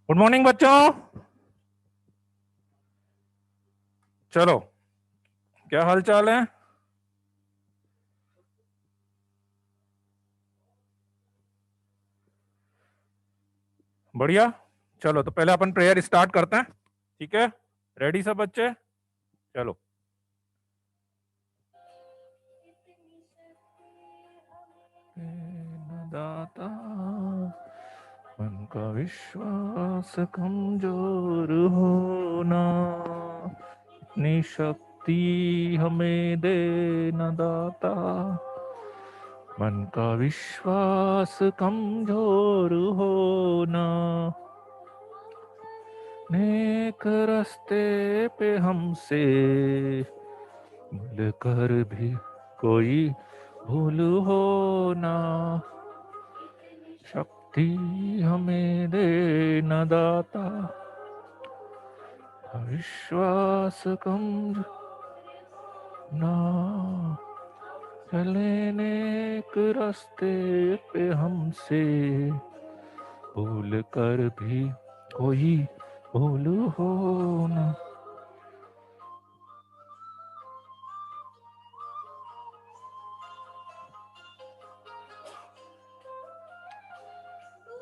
Good morning बच्चों। चलो, क्या हाल चाल है? बढ़िया। चलो, तो पहले अपन प्रेयर स्टार्ट करते हैं। ठीक है, रेडी सब बच्चे? चलो। दाता मन का विश्वास कमजोर होना, इतनी शक्ति हमें दे न दाता। मन का विश्वास कमजोर होना, नेक रास्ते पे हमसे भूल कर भी कोई भूल हो ना, शक्ति हमें दे न दाता। विश्वास कम ना, चले नेक रास्ते पे हमसे भूल कर भी कोई भूल हो ना।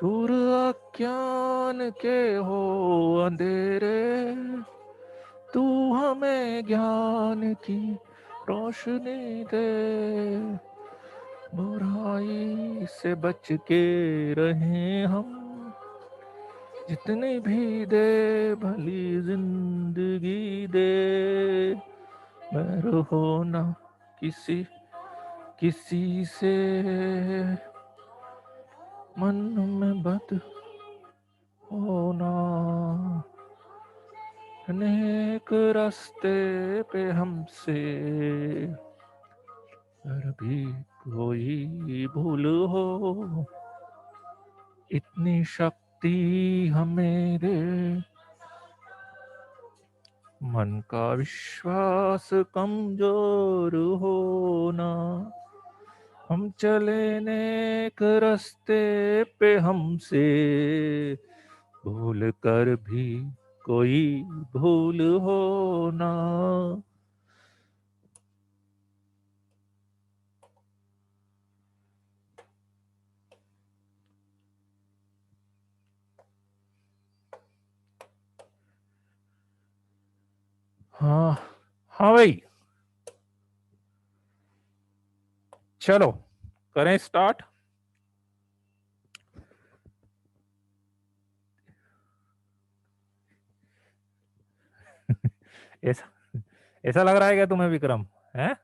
दूर अज्ञान के हो अंधेरे, तू हमें ज्ञान की रोशनी दे। बुराई से बच के रहे हम, जितनी भी दे भली जिंदगी दे। बैर हो ना किसी किसी से, मन में बद होना, अनेक रास्ते पे हमसे अगर भी कोई भूल हो, इतनी शक्ति हमें दे। मन का विश्वास कमजोर होना, हम चले नेक रास्ते पे हमसे भूल कर भी कोई भूल हो ना। हाँ हाँ भाई, चलो करें स्टार्ट। ऐसा ऐसा लग रहा है क्या तुम्हें विक्रम? है?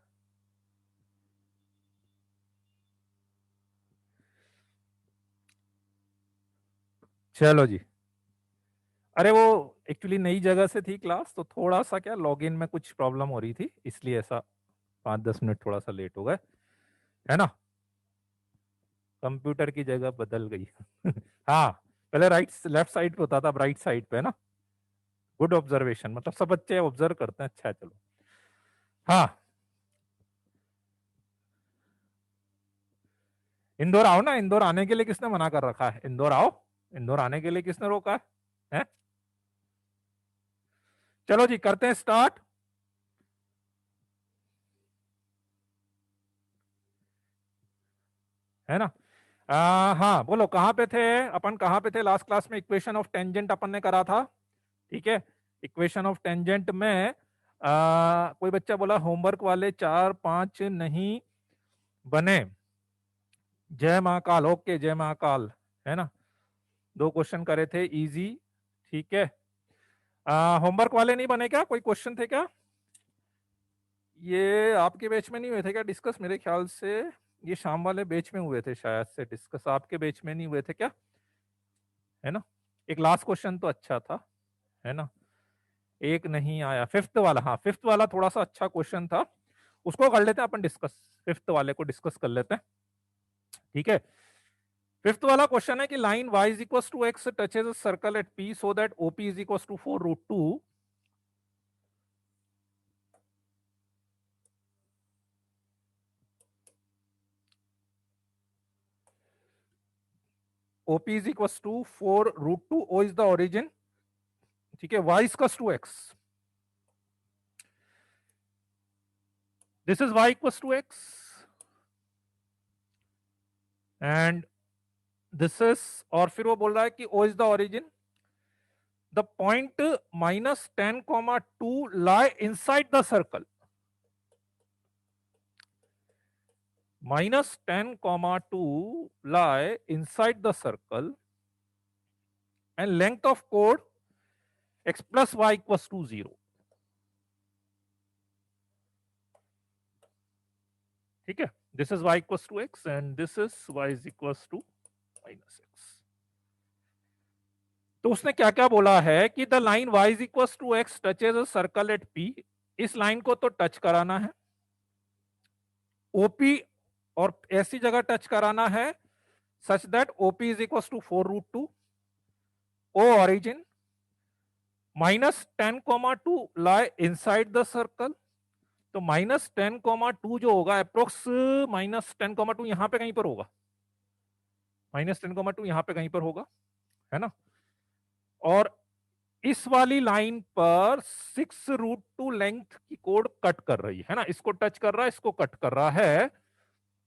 चलो जी। अरे वो एक्चुअली नई जगह से थी क्लास, तो थोड़ा सा क्या लॉगिन में कुछ प्रॉब्लम हो रही थी, इसलिए ऐसा 5-10 मिनट थोड़ा सा लेट हो गए, है ना। कंप्यूटर की जगह बदल गई। हाँ, पहले राइट लेफ्ट साइड पे होता था, अब राइट साइड पे है ना। गुड ऑब्जर्वेशन, मतलब सब बच्चे ऑब्जर्व करते हैं। अच्छा है, चलो। हाँ, इंदौर आओ ना। इंदौर आने के लिए किसने मना कर रखा है? इंदौर आओ। इंदौर आने के लिए किसने रोका है? चलो जी, करते हैं स्टार्ट। है ना। हाँ, बोलो कहाँ पे थे अपन? कहाँ पे थे लास्ट क्लास में? इक्वेशन ऑफ टेंजेंट अपन ने करा था। ठीक है, इक्वेशन ऑफ टेंजेंट में कोई बच्चा बोला होमवर्क वाले 4-5 नहीं बने। जय महाकाल, ओके, जय महाकाल। है ना, 2 क्वेश्चन करे थे इजी। ठीक है, होमवर्क वाले नहीं बने क्या? कोई क्वेश्चन थे क्या? ये आपके बैच में नहीं हुए थे क्या डिस्कस? मेरे ख्याल से ये शाम वाले बैच में हुए थे शायद से डिस्कस, आपके बैच में नहीं हुए थे क्या? है ना। एक लास्ट क्वेश्चन तो अच्छा था, है ना। एक नहीं आया, फिफ्थ वाला। हाँ, फिफ्थ वाला थोड़ा सा अच्छा क्वेश्चन था, उसको कर लेते हैं अपन डिस्कस। फिफ्थ वाले को डिस्कस कर लेते हैं। ठीक है, फिफ्थ वाला क्वेश्चन है कि line y is equal to x touches a circle at p so that OP is equal to 4√2। OP is equals to 4√2, O is the origin, ठीक है, y is equals to x, this is y equals to x and this is, और फिर वो बोल रहा है कि O is the origin, the point -10, 2 lie inside the circle, -10, 2 lie inside the circle and length of chord x plus y equals to 0. ठीक है, this is y equals to x and this is y is equals to -x. तो उसने क्या क्या बोला है कि the line y is equals to x touches a circle at p, इस लाइन को तो टच कराना है, OP और ऐसी जगह टच कराना है such that OP is equals to 4√2, O origin, -10, 2 lie inside the circle, तो -10, 2 जो होगा अप्रोक्स -10, 2 यहां पे कहीं पर होगा, -10, 2 यहां पे कहीं पर होगा, है ना, और इस वाली लाइन पर 6√2 लेंथ की कोड कट कर रही है ना, इसको टच कर रहा है, इसको कट कर रहा है,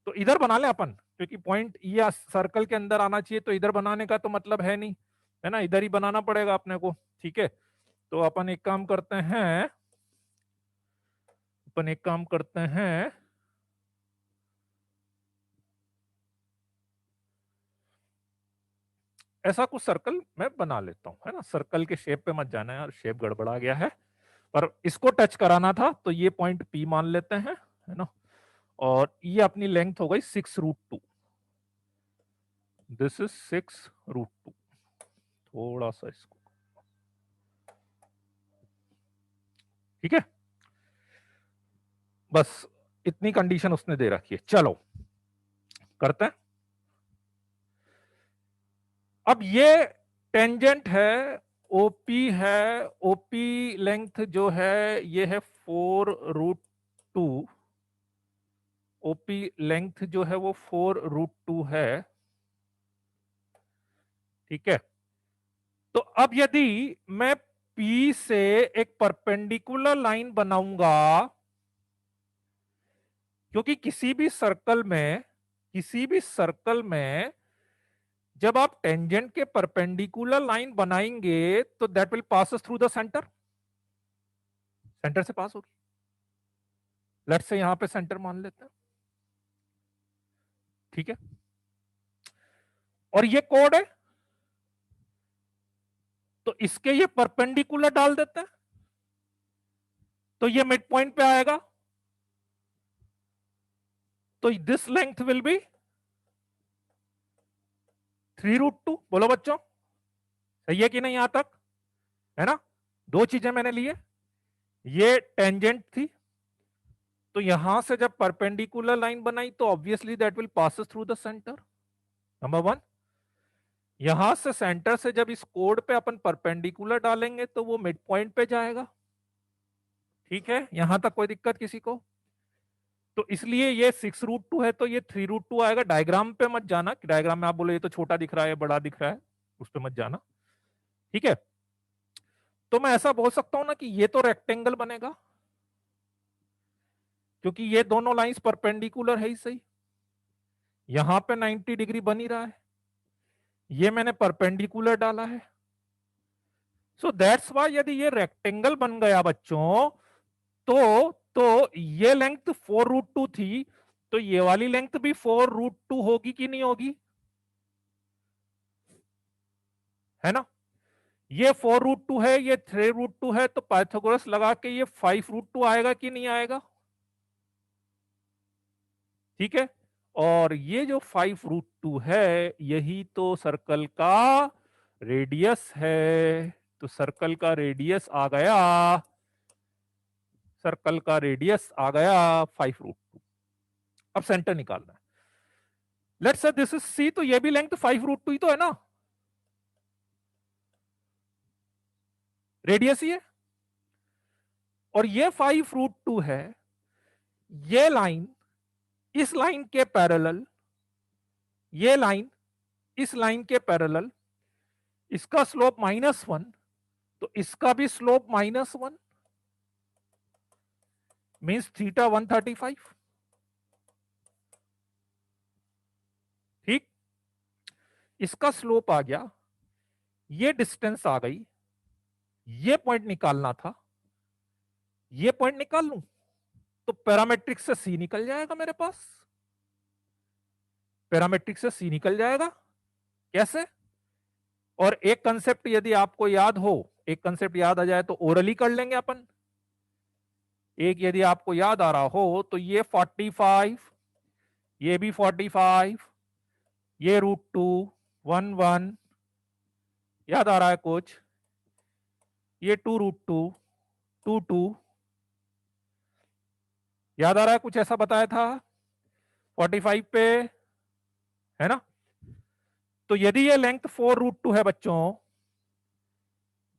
तो इधर बना ले अपन, क्योंकि पॉइंट ये सर्कल के अंदर आना चाहिए, तो इधर बनाने का तो मतलब है नहीं, है ना, इधर ही बनाना पड़ेगा अपने को, ठीक है। तो अपन एक काम करते हैं, ऐसा कुछ सर्कल मैं बना लेता हूं, है ना, सर्कल के शेप पे मत जाना यार, शेप गड़बड़ा गया है, पर इसको टच कराना था, तो ये पॉइंट P मान लेते हैं, है ना, और ये अपनी लेंथ हो गई 6√2, दिस इज 6√2, थोड़ा सा इसको, ठीक है, बस इतनी कंडीशन उसने दे रखी है। चलो करते हैं, अब ये टेंजेंट है, OP है, OP लेंथ जो है ये है 4√2, OP लेंथ जो है वो 4√2 है, ठीक है। तो अब यदि मैं P से एक परपेंडिकुलर लाइन बनाऊंगा, क्योंकि किसी भी सर्कल में जब आप टेंजेंट के परपेंडिकुलर लाइन बनाएंगे तो that will pass through the centre से पास होगी, लेट्स से यहां पे सेंटर मान लेते हैं, ठीक है, और ये कोड है, तो इसके ये परपेंडिकुलर डाल देते हैं, तो ये मिड पॉइंट पे आएगा, तो दिस लेंथ विल बी 3√2, बोलो बच्चों सही है कि नहीं यहां तक, है ना, दो चीजें मैंने लिए, ये टेंजेंट थी, तो यहां से जब परपेंडिकुलर लाइन बनाई तो obviously that will pass through the centre, number 1, यहां से सेंटर से जब इस कोड पे अपन परपेंडिकुलर डालेंगे तो वो मिड पॉइंट पे जाएगा, ठीक है, यहां तक कोई दिक्कत किसी को, तो इसलिए ये 6√2 है तो ये 3√2 आएगा, डायग्राम पे मत जाना, कि डायग्राम में आप बोले ये तो छोटा दिख रहा है बड़ा दिख रहा है, उस पे मत जाना, ठीक है। तो मैं ऐसा बोल सकता हूं ना कि ये तो रेक्टेंगल बनेगा, क्योंकि ये दोनों लाइंस परपेंडिकुलर है ही सही, यहां पे 90 डिग्री बन ही रहा है, ये मैंने परपेंडिकुलर डाला है, सो दैट्स वाई यदि ये रेक्टेंगल बन गया बच्चों, तो ये लेंथ 4√2 थी, तो ये वाली लेंथ भी 4√2 होगी कि नहीं होगी, है ना, ये 4√2 है, ये 3√2 है, तो पाइथागोरस लगा के ये 5√2 आएगा कि नहीं आएगा, ठीक है, और ये जो 5√2 है यही तो सर्कल का रेडियस है, तो सर्कल का रेडियस आ गया, 5√2, अब सेंटर निकालना है, let's say this is C, तो ये भी लेंथ 5√2 ही तो है ना, रेडियस ही है, और ये 5√2 है, ये लाइन इस लाइन के पैरेलल, ये लाइन इस लाइन के पैरेलल, इसका स्लोप -1, तो इसका भी स्लोप -1, मीन्स थीटा 135। ठीक, इसका स्लोप आ गया, ये डिस्टेंस आ गई, ये पॉइंट निकालना था, ये पॉइंट निकाल लूं तो पैरामेट्रिक से सी निकल जाएगा मेरे पास, पैरामेट्रिक से सी निकल जाएगा। कैसे? और एक कंसेप्ट यदि आपको याद हो, एक कंसेप्ट याद आ जाए तो ओरली कर लेंगे अपन। एक यदि आपको याद आ रहा हो तो ये 45, ये भी 45, ये √2, 1 1, याद आ रहा है कुछ? ये 2 √2, 2 2, याद आ रहा है कुछ? ऐसा बताया था 45 पे, है ना? तो यदि ये लेंथ 4 √2 है बच्चों,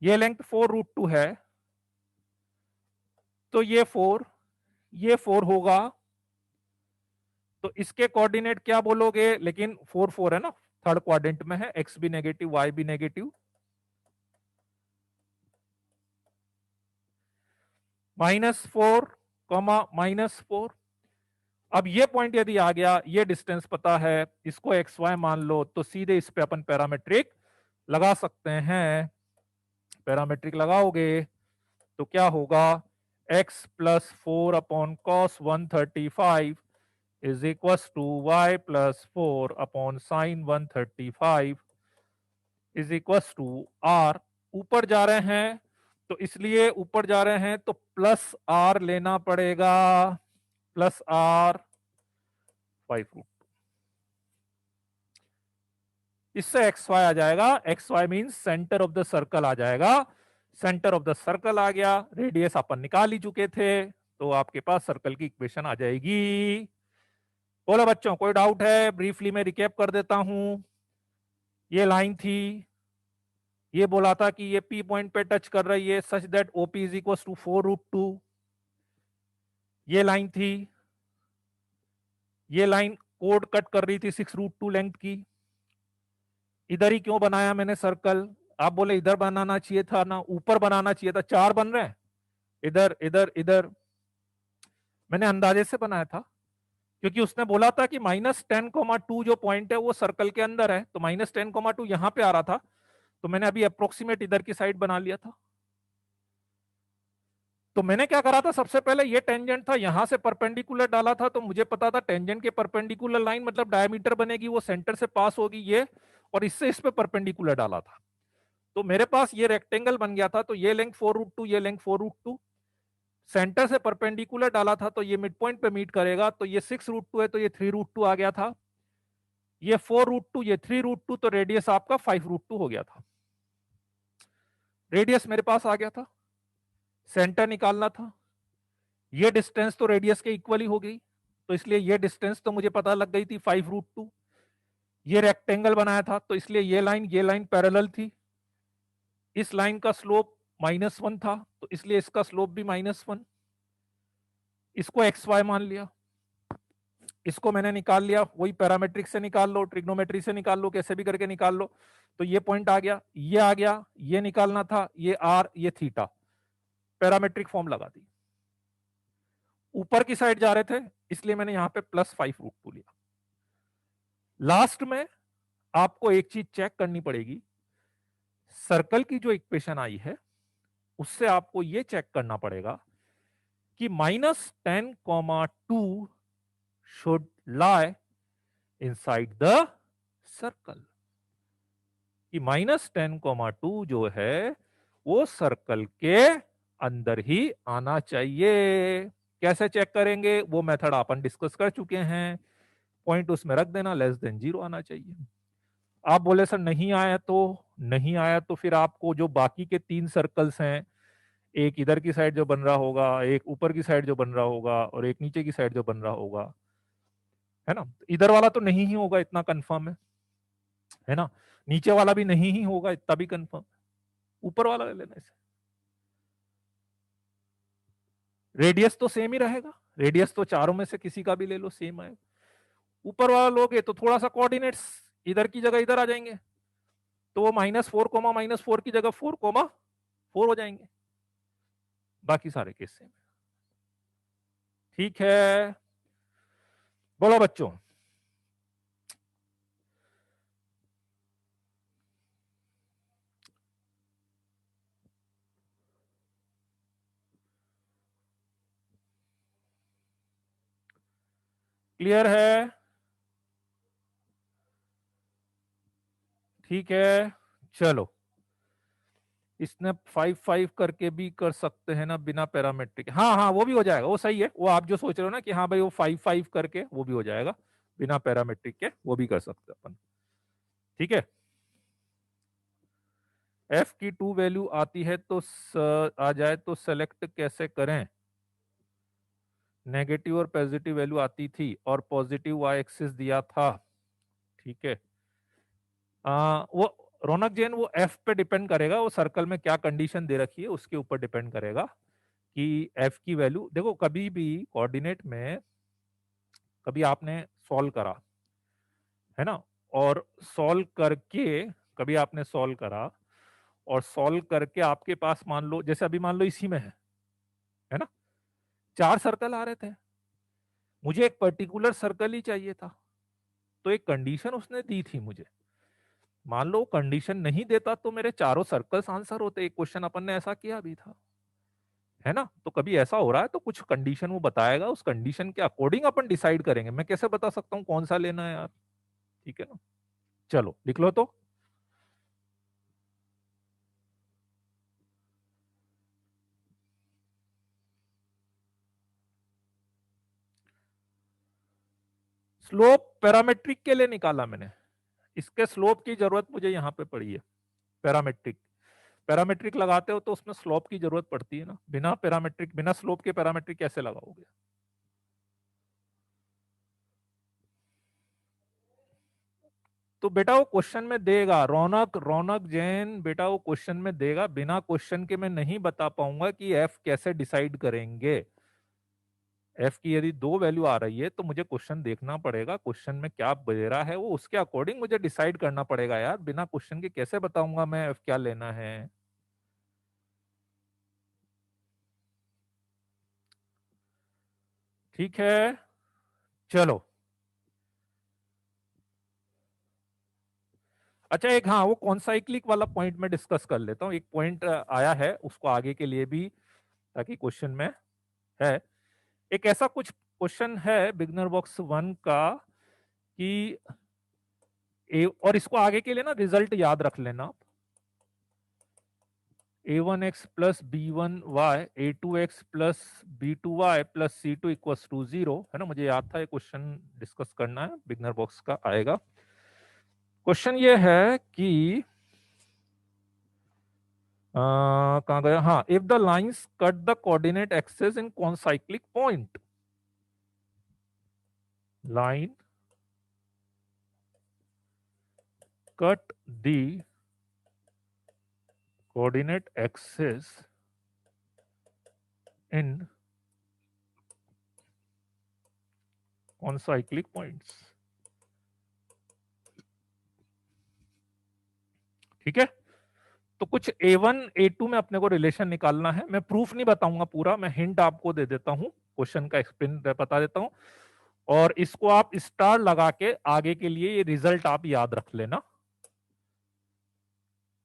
ये लेंथ 4 √2 है, तो ये 4 होगा, तो इसके कोऑर्डिनेट क्या बोलोगे? लेकिन 4 4 है ना, थर्ड क्वाड्रेंट में है, एक्स भी नेगेटिव वाई भी नेगेटिव, -4, -4। अब ये पॉइंट यदि आ गया, ये डिस्टेंस पता है, इसको एक्स वाई मान लो, तो सीधे इस पे अपन पैरामेट्रिक लगा सकते हैं। पैरामेट्रिक लगाओगे तो क्या होगा? x + 4/cos 135 is equal to y + 4/sin 135 is equal to r। ऊपर जा रहे हैं तो इसलिए ऊपर जा रहे हैं तो +r लेना पड़ेगा, +r 5 √2। इससे एक्स वाई आ जाएगा, X Y mean centre of the circle आ जाएगा। सेंटर ऑफ द सर्कल आ गया, रेडियस अपन निकाल ही चुके थे, तो आपके पास सर्कल की इक्वेशन आ जाएगी। बोलो बच्चों, कोई डाउट है? ब्रीफली मैं रिकैप कर देता हूं। ये लाइन थी, ये बोला था कि ये पी पॉइंट पे टच कर रही है such that OP is equal to 4 √2। ये लाइन थी, ये लाइन कोड कट कर रही थी 6 √2 लेंथ की। इधर ही क्यों बनाया मैंने सर्कल? आप बोले इधर बनाना चाहिए था ना, ऊपर बनाना चाहिए था, 4 बन रहे हैं, इधर इधर इधर। मैंने अंदाजे से बनाया था क्योंकि उसने बोला था कि -10,2 जो पॉइंट है वो सर्कल के अंदर है, तो -10,2 यहां पे आ रहा था, तो मैंने अभी अप्रोक्सीमेट इधर की साइड बना लिया था। तो मैंने क्या करा था, सबसे पहले ये टेंजेंट था, यहां से परपेंडिकुलर डाला था, तो मुझे पता था टेंजेंट के परपेंडिकुलर लाइन मतलब डायमीटर बनेगी, वो सेंटर से पास होगी ये, और इससे इस पे परपेंडिकुलर डाला था, तो मेरे पास ये रेक्टेंगल बन गया था। तो ये लेंथ 4 √2, ये लेंथ 4 √2, सेंटर से परपेंडिकुलर डाला था, तो ये मिड पॉइंट पे मीट करेगा, तो ये 6 √2 है, तो ये 3 √2 आ गया था, ये 4 √2, ये 3 √2, तो रेडियस आपका 5 √2 हो गया था। रेडियस मेरे पास आ गया था, सेंटर निकालना था, ये डिस्टेंस तो रेडियस के इक्वल ही हो गई, तो इसलिए ये डिस्टेंस तो मुझे पता लग गई थी 5 √2। ये रेक्टेंगल बनाया था, तो इसलिए ये लाइन पैरेलल थी, इस लाइन का स्लोप -1 था, तो इसलिए इसका स्लोप भी -1। इसको एक्स वाई मान लिया, इसको मैंने निकाल लिया, वही पैरामेट्रिक से निकाल लो, ट्रिग्नोमेट्री से निकाल लो, कैसे भी करके निकाल लो। तो ये पॉइंट आ गया, ये आ गया, ये निकालना था, ये आर, ये थीटा, पैरामेट्रिक फॉर्म लगा दी। ऊपर की साइड जा रहे थे इसलिए मैंने यहां पे +5 √2 लिया। लास्ट में आपको एक चीज चेक करनी पड़ेगी, सर्कल की जो इक्वेशन आई है उससे आपको ये चेक करना पड़ेगा कि -10,2 should lie inside the circle, कि -10,2 जो है वो सर्कल के अंदर ही आना चाहिए। कैसे चेक करेंगे वो मेथड अपन डिस्कस कर चुके हैं, पॉइंट उसमें रख देना, <0 आना चाहिए। आप बोले सर नहीं आया, तो नहीं आया तो फिर आपको जो बाकी के 3 सर्कल्स हैं, एक इधर की साइड जो बन रहा होगा, एक ऊपर की साइड जो बन रहा होगा, और एक नीचे की साइड जो बन रहा होगा, है ना, इधर वाला तो नहीं ही होगा, इतना कंफर्म है ना, नीचे वाला भी नहीं ही होगा, इतना भी कंफर्म, ऊपर वाला ले लेना इसे। रेडियस तो सेम ही रहेगा, रेडियस तो चारों में से किसी का भी ले लो सेम आएगा। ऊपर वाला लोगे तो थोड़ा सा कोऑर्डिनेट्स इधर की जगह इधर आ जाएंगे, तो वो -4 की जगह 4 हो जाएंगे, बाकी सारे केस सेम। ठीक है, बोलो बच्चों। क्लियर है? ठीक है, चलो। इसने 5 5 करके भी कर सकते हैं ना बिना पैरामेट्रिक, हाँ हाँ वो भी हो जाएगा, वो सही है, वो आप जो सोच रहे हो ना कि हाँ भाई वो 5 5 करके वो भी हो जाएगा बिना पैरामेट्रिक के, वो भी कर सकते हैं अपन। ठीक है, एफ की 2 वैल्यू आती है तो आ जाए तो सेलेक्ट कैसे करें? नेगेटिव और पॉजिटिव वैल्यू आती थी और पॉजिटिव वाई एक्सिस दिया था। ठीक है, वो रौनक जैन वो एफ पे डिपेंड करेगा, वो सर्कल में क्या कंडीशन दे रखी है उसके ऊपर डिपेंड करेगा कि एफ की वैल्यू देखो। कभी भी कोऑर्डिनेट में कभी आपने सॉल्व करा है ना, और सॉल्व करके कभी आपने सॉल्व करा और सॉल्व करके आपके पास मान लो, जैसे अभी मान लो इसी में है ना, 4 सर्कल आ रहे थे, मुझे एक पर्टिकुलर सर्कल ही चाहिए था, तो एक कंडीशन उसने दी थी मुझे। मान लो कंडीशन नहीं देता तो मेरे चारों सर्कल्स आंसर होते, एक क्वेश्चन अपन ने ऐसा किया भी था, है ना। तो कभी ऐसा हो रहा है तो कुछ कंडीशन वो बताएगा, उस कंडीशन के अकॉर्डिंग अपन डिसाइड करेंगे। मैं कैसे बता सकता हूँ कौन सा लेना है यार? ठीक है ना, चलो लिख लो तो। स्लोप पैरामेट्रिक के लिए निकाला मैंने, इसके स्लोप की जरूरत मुझे यहां पे पड़ी है। पैरामेट्रिक, पैरामेट्रिक लगाते हो तो उसमें स्लोप की जरूरत पड़ती है ना, बिना पैरामेट्रिक बिना स्लोप के पैरामेट्रिक कैसे लगाओगे? तो बेटा वो क्वेश्चन में देगा, रौनक रौनक जैन बेटा वो क्वेश्चन में देगा, बिना क्वेश्चन के मैं नहीं बता पाऊंगा कि एफ कैसे डिसाइड करेंगे। एफ की यदि 2 वैल्यू आ रही है तो मुझे क्वेश्चन देखना पड़ेगा, क्वेश्चन में क्या दे रहा है वो उसके अकॉर्डिंग मुझे डिसाइड करना पड़ेगा यार, बिना क्वेश्चन के कैसे बताऊंगा मैं एफ क्या लेना है? ठीक है, चलो। अच्छा एक, हाँ वो कॉन्साइक्लिक वाला पॉइंट में डिस्कस कर लेता हूँ, एक पॉइंट आया है उसको आगे के लिए भी, ताकि क्वेश्चन में है। एक ऐसा कुछ क्वेश्चन है बिगनर बॉक्स 1 का कि और इसको आगे के लिए ना रिजल्ट याद रख लेना आप। a1x plus b1y a2x plus b2y plus c2 equals to 0, है ना, मुझे याद था ये क्वेश्चन डिस्कस करना है, बिगनर बॉक्स का आएगा। क्वेश्चन ये है कि कहाँ गया, हाँ, if the lines cut the coordinate axes in concyclic point, line cut the coordinate axes in concyclic points. ठीक है, तो कुछ a1 a2 में अपने को रिलेशन निकालना है, मैं प्रूफ नहीं बताऊंगा पूरा, मैं हिंट आपको दे देता हूं, क्वेश्चन का एक्सप्लेन बता देता हूं, और इसको आप स्टार लगा के आगे के लिए ये रिजल्ट आप याद रख लेना,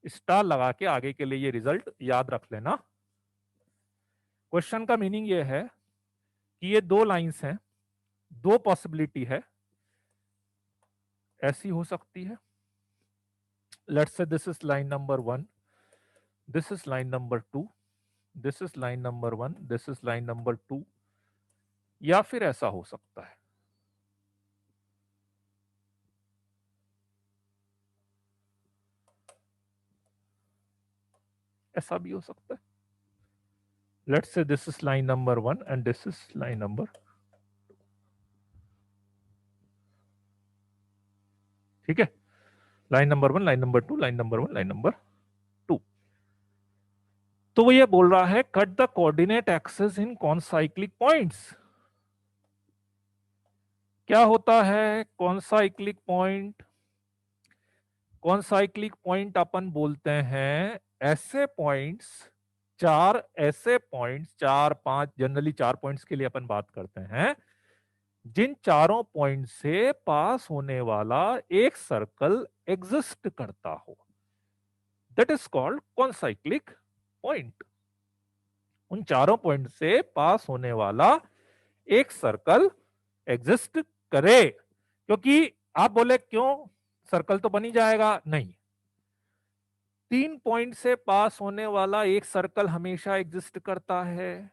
स्टार लगा के आगे के लिए ये रिजल्ट याद रख लेना। क्वेश्चन का मीनिंग ये है कि ये दो लाइंस हैं, दो पॉसिबिलिटी है, ऐसी हो सकती है, let's say this is line number 1, this is line number 2, this is line number 1, this is line number 2, या फिर ऐसा हो सकता है, ऐसा भी हो सकता है, let's say this is line number 1 and this is line number, ठीक है, line number 1, line number 2, line number 1, line number 2। तो वो ये बोल रहा है cut the coordinate axes in concyclic points. क्या होता है कॉन्साइक्लिक पॉइंट? कॉन्साइक्लिक पॉइंट अपन बोलते हैं ऐसे पॉइंट्स, चार ऐसे पॉइंट्स, चार पांच, जनरली 4 पॉइंट्स के लिए अपन बात करते हैं, जिन चारों पॉइंट से पास होने वाला एक सर्कल एग्जिस्ट करता हो, that is called concyclic point. उन चारों पॉइंट से पास होने वाला एक सर्कल एग्जिस्ट करे। क्योंकि आप बोले क्यों, सर्कल तो बन ही जाएगा, नहीं, 3 पॉइंट से पास होने वाला एक सर्कल हमेशा एग्जिस्ट करता है,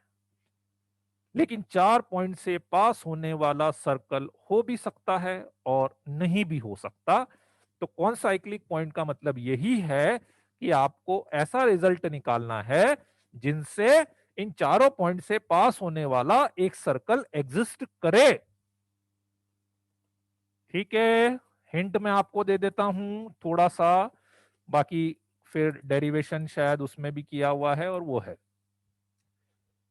लेकिन 4 पॉइंट से पास होने वाला सर्कल हो भी सकता है और नहीं भी हो सकता। तो कॉन्साइक्लिक पॉइंट का मतलब यही है कि आपको ऐसा रिजल्ट निकालना है जिनसे इन चारों पॉइंट से पास होने वाला एक सर्कल एग्जिस्ट करे। ठीक है, हिंट मैं आपको दे देता हूं थोड़ा सा, बाकी फिर डेरिवेशन शायद उसमें भी किया हुआ है, और वो है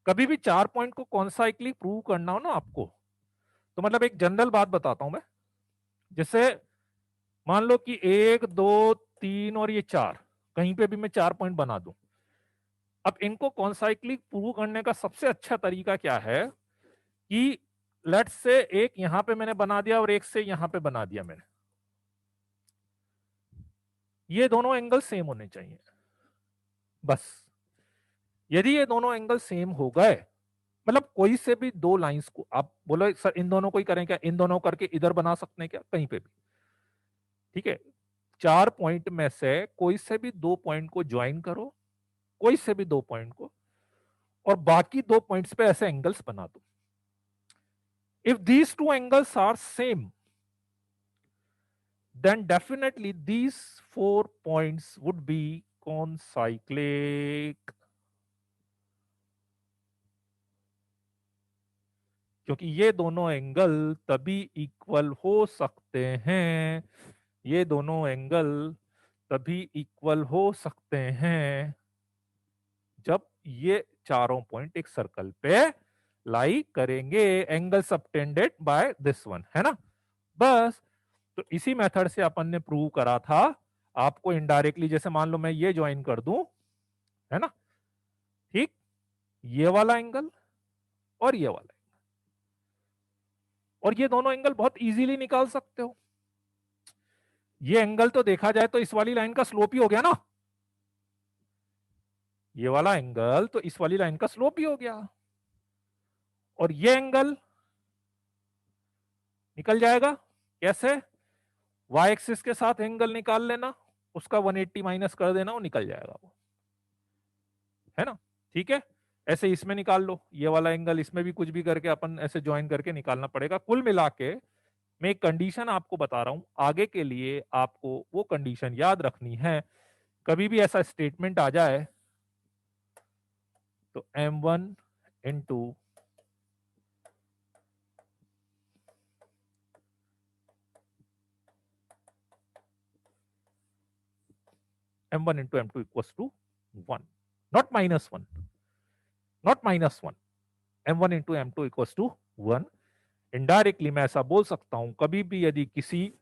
कभी भी 4 पॉइंट को कॉन्साइक्लिक प्रूव करना हो ना आपको, तो मतलब एक जनरल बात बताता हूं मैं। जैसे मान लो कि 1 2 3 और ये 4, कहीं पे भी मैं 4 पॉइंट बना दूं। अब इनको कॉन्साइक्लिक प्रूव करने का सबसे अच्छा तरीका क्या है कि लेट्स से एक यहां पे मैंने बना दिया और एक से यहां पे बना दिया मैंने, ये दोनों एंगल सेम होने चाहिए बस। यदि ये दोनों एंगल सेम हो गए, मतलब कोई से भी दो लाइंस को आप बोलो सर इन दोनों को ही करें क्या, इन दोनों करके इधर बना सकते हैं क्या, कहीं पे भी, ठीक है। 4 पॉइंट में से कोई से भी 2 पॉइंट को ज्वाइन करो, कोई से भी 2 पॉइंट को, और बाकी 2 पॉइंट्स पे ऐसे एंगल्स बना दो। If these two angles are same, then definitely these 4 points would be concyclic। क्योंकि ये दोनों एंगल तभी इक्वल हो सकते हैं, ये दोनों एंगल तभी इक्वल हो सकते हैं जब ये चारों पॉइंट एक सर्कल पे लाई करेंगे, angle subtended by this one, है ना। बस, तो इसी मेथड से अपन ने प्रूव करा था आपको इनडायरेक्टली। जैसे मान लो मैं ये ज्वाइन कर दूं, है ना, ठीक, ये वाला एंगल और ये वाला, और ये दोनों एंगल बहुत इजीली निकाल सकते हो। ये एंगल तो देखा जाए तो इस वाली लाइन का स्लोप ही हो गया ना, ये वाला एंगल तो इस वाली लाइन का स्लोप ही हो गया, और ये एंगल निकल जाएगा कैसे, वाई एक्सिस के साथ एंगल निकाल लेना, उसका 180 माइनस कर देना, वो निकल जाएगा वो, है ना। ठीक है, ऐसे इसमें निकाल लो ये वाला एंगल, इसमें भी कुछ भी करके अपन ऐसे ज्वाइन करके निकालना पड़ेगा। कुल मिला के मैं एक कंडीशन आपको बता रहा हूं, आगे के लिए आपको वो कंडीशन याद रखनी है। कभी भी ऐसा स्टेटमेंट आ जाए तो m1 into m1 into m2 equals to 1, not -1, not -1, m1 into m2 equals to 1। Indirectly मैं ऐसा बोल सकता हूं, कभी भी यदि किसी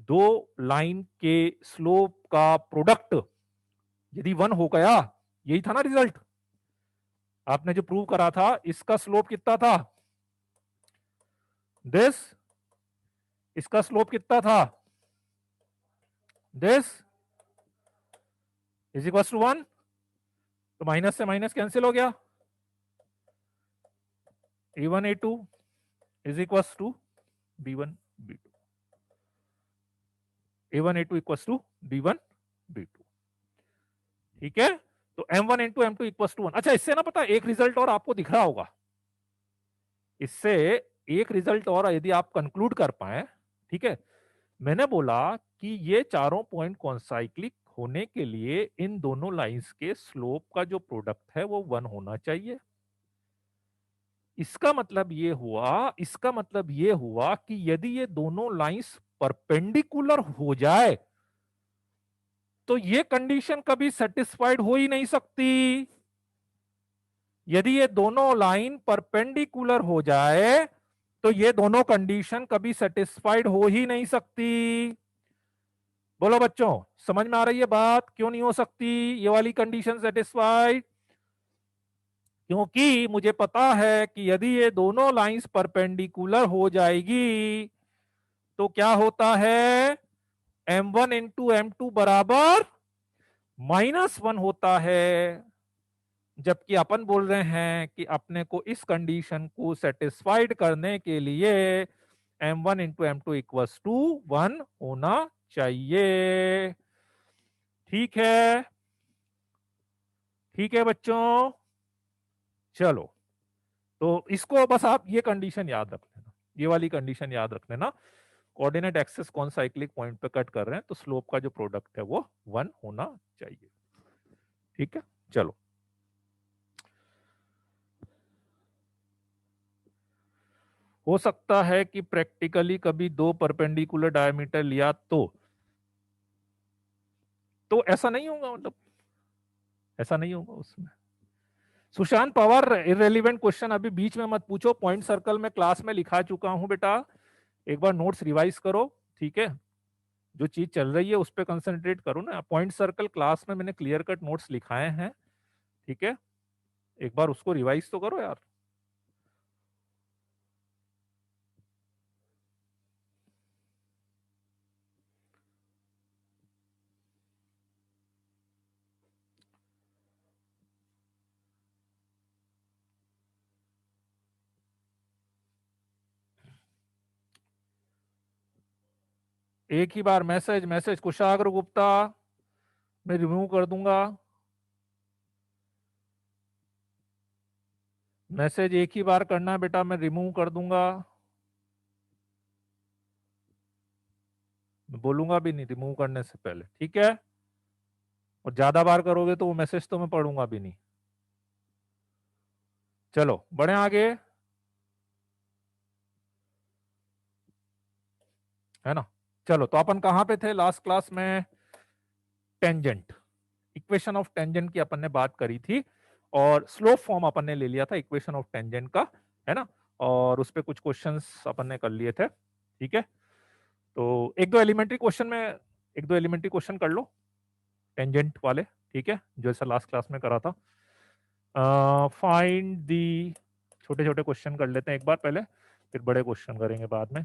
दो लाइन के स्लोप का प्रोडक्ट यदि 1 हो गया, यही था ना रिजल्ट आपने जो प्रूव करा था, इसका स्लोप कितना था, दिस, इसका स्लोप कितना था, दिस इज इक्वल टू 1, तो माइनस से माइनस कैंसिल हो गया, a1 a2 is equal to b1 b2, a1 a2 equal to b1 b2। ठीक है, तो m1 into m2 equal to 1। अच्छा, इससे ना पता एक रिजल्ट और आपको दिख रहा होगा, इससे एक रिजल्ट और यदि आप कंक्लूड कर पाए, ठीक है, मैंने बोला कि ये चारों पॉइंट कॉन्साइक्लिक होने के लिए इन दोनों लाइंस के स्लोप का जो प्रोडक्ट है वो 1 होना चाहिए। इसका मतलब ये हुआ, इसका मतलब ये हुआ कि यदि ये दोनों लाइंस परपेंडिकुलर हो जाए तो ये कंडीशन कभी सेटिस्फाइड हो ही नहीं सकती। यदि ये दोनों लाइन परपेंडिकुलर हो जाए तो ये दोनों कंडीशन कभी सेटिस्फाइड हो ही नहीं सकती। बोलो बच्चों, समझ में आ रही है बात? क्यों नहीं हो सकती ये वाली कंडीशन सेटिस्फाइड? क्योंकि मुझे पता है कि यदि ये दोनों लाइंस परपेंडिकुलर हो जाएगी तो क्या होता है, m1 इंटू m2 बराबर -1 होता है। जबकि अपन बोल रहे हैं कि अपने को इस कंडीशन को सेटिस्फाइड करने के लिए m1 into m2 equals to 1 होना चाहिए। ठीक है, ठीक है बच्चों, चलो। तो इसको बस आप ये कंडीशन याद रख लेना, ये वाली कंडीशन याद रख लेना। कोऑर्डिनेट एक्सेस कौन साइक्लिक पॉइंट पे कट कर रहे हैं तो स्लोप का जो प्रोडक्ट है वो 1 होना चाहिए। ठीक है, चलो। हो सकता है कि प्रैक्टिकली कभी दो परपेंडिकुलर डायमीटर लिया तो ऐसा नहीं होगा, मतलब ऐसा नहीं होगा उसमें। सुशांत पवार, इरेलीवेंट क्वेश्चन अभी बीच में मत पूछो, पॉइंट सर्कल में क्लास में लिखा चुका हूं बेटा, एक बार नोट्स रिवाइज करो। ठीक है, जो चीज चल रही है उस पर कंसंट्रेट करो ना। पॉइंट सर्कल क्लास में मैंने क्लियर कट नोट्स लिखाए हैं, ठीक है, एक बार उसको रिवाइज तो करो यार। एक ही बार मैसेज मैसेज कुशाग्र गुप्ता मैं रिमूव कर दूंगा। मैसेज एक ही बार करना है बेटा, मैं रिमूव कर दूंगा। मैं बोलूंगा भी नहीं रिमूव करने से पहले, ठीक है। और ज्यादा बार करोगे तो वो मैसेज तो मैं पढ़ूंगा भी नहीं। चलो बढ़े आगे, है ना। चलो, तो अपन कहां पे थे लास्ट क्लास में? टेंजेंट, इक्वेशन ऑफ टेंजेंट की अपन ने बात करी थी, और स्लोप फॉर्म अपन ने ले लिया था इक्वेशन ऑफ टेंजेंट का, है ना। और उस पे कुछ क्वेश्चंस अपन ने कर लिए थे, ठीक है। तो एक दो एलिमेंट्री क्वेश्चन कर लो टेंजेंट वाले, ठीक है, जो ऐसा लास्ट क्लास में करा था। फाइंड दी, छोटे छोटे क्वेश्चन कर लेते हैं एक बार पहले, फिर बड़े क्वेश्चन करेंगे बाद में।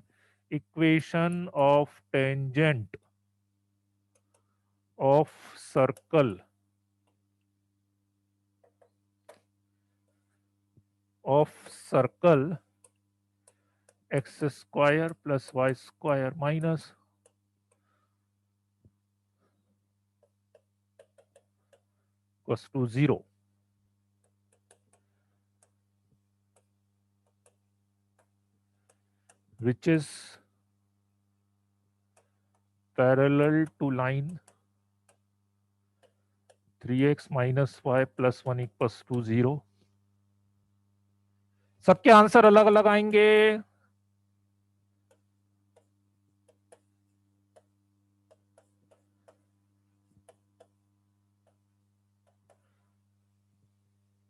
Equation of tangent of circle x square plus Y square minus equals to 0, which is parallel to line 3x minus y plus 1 equals to 0। सबके आंसर अलग अलग आएंगे।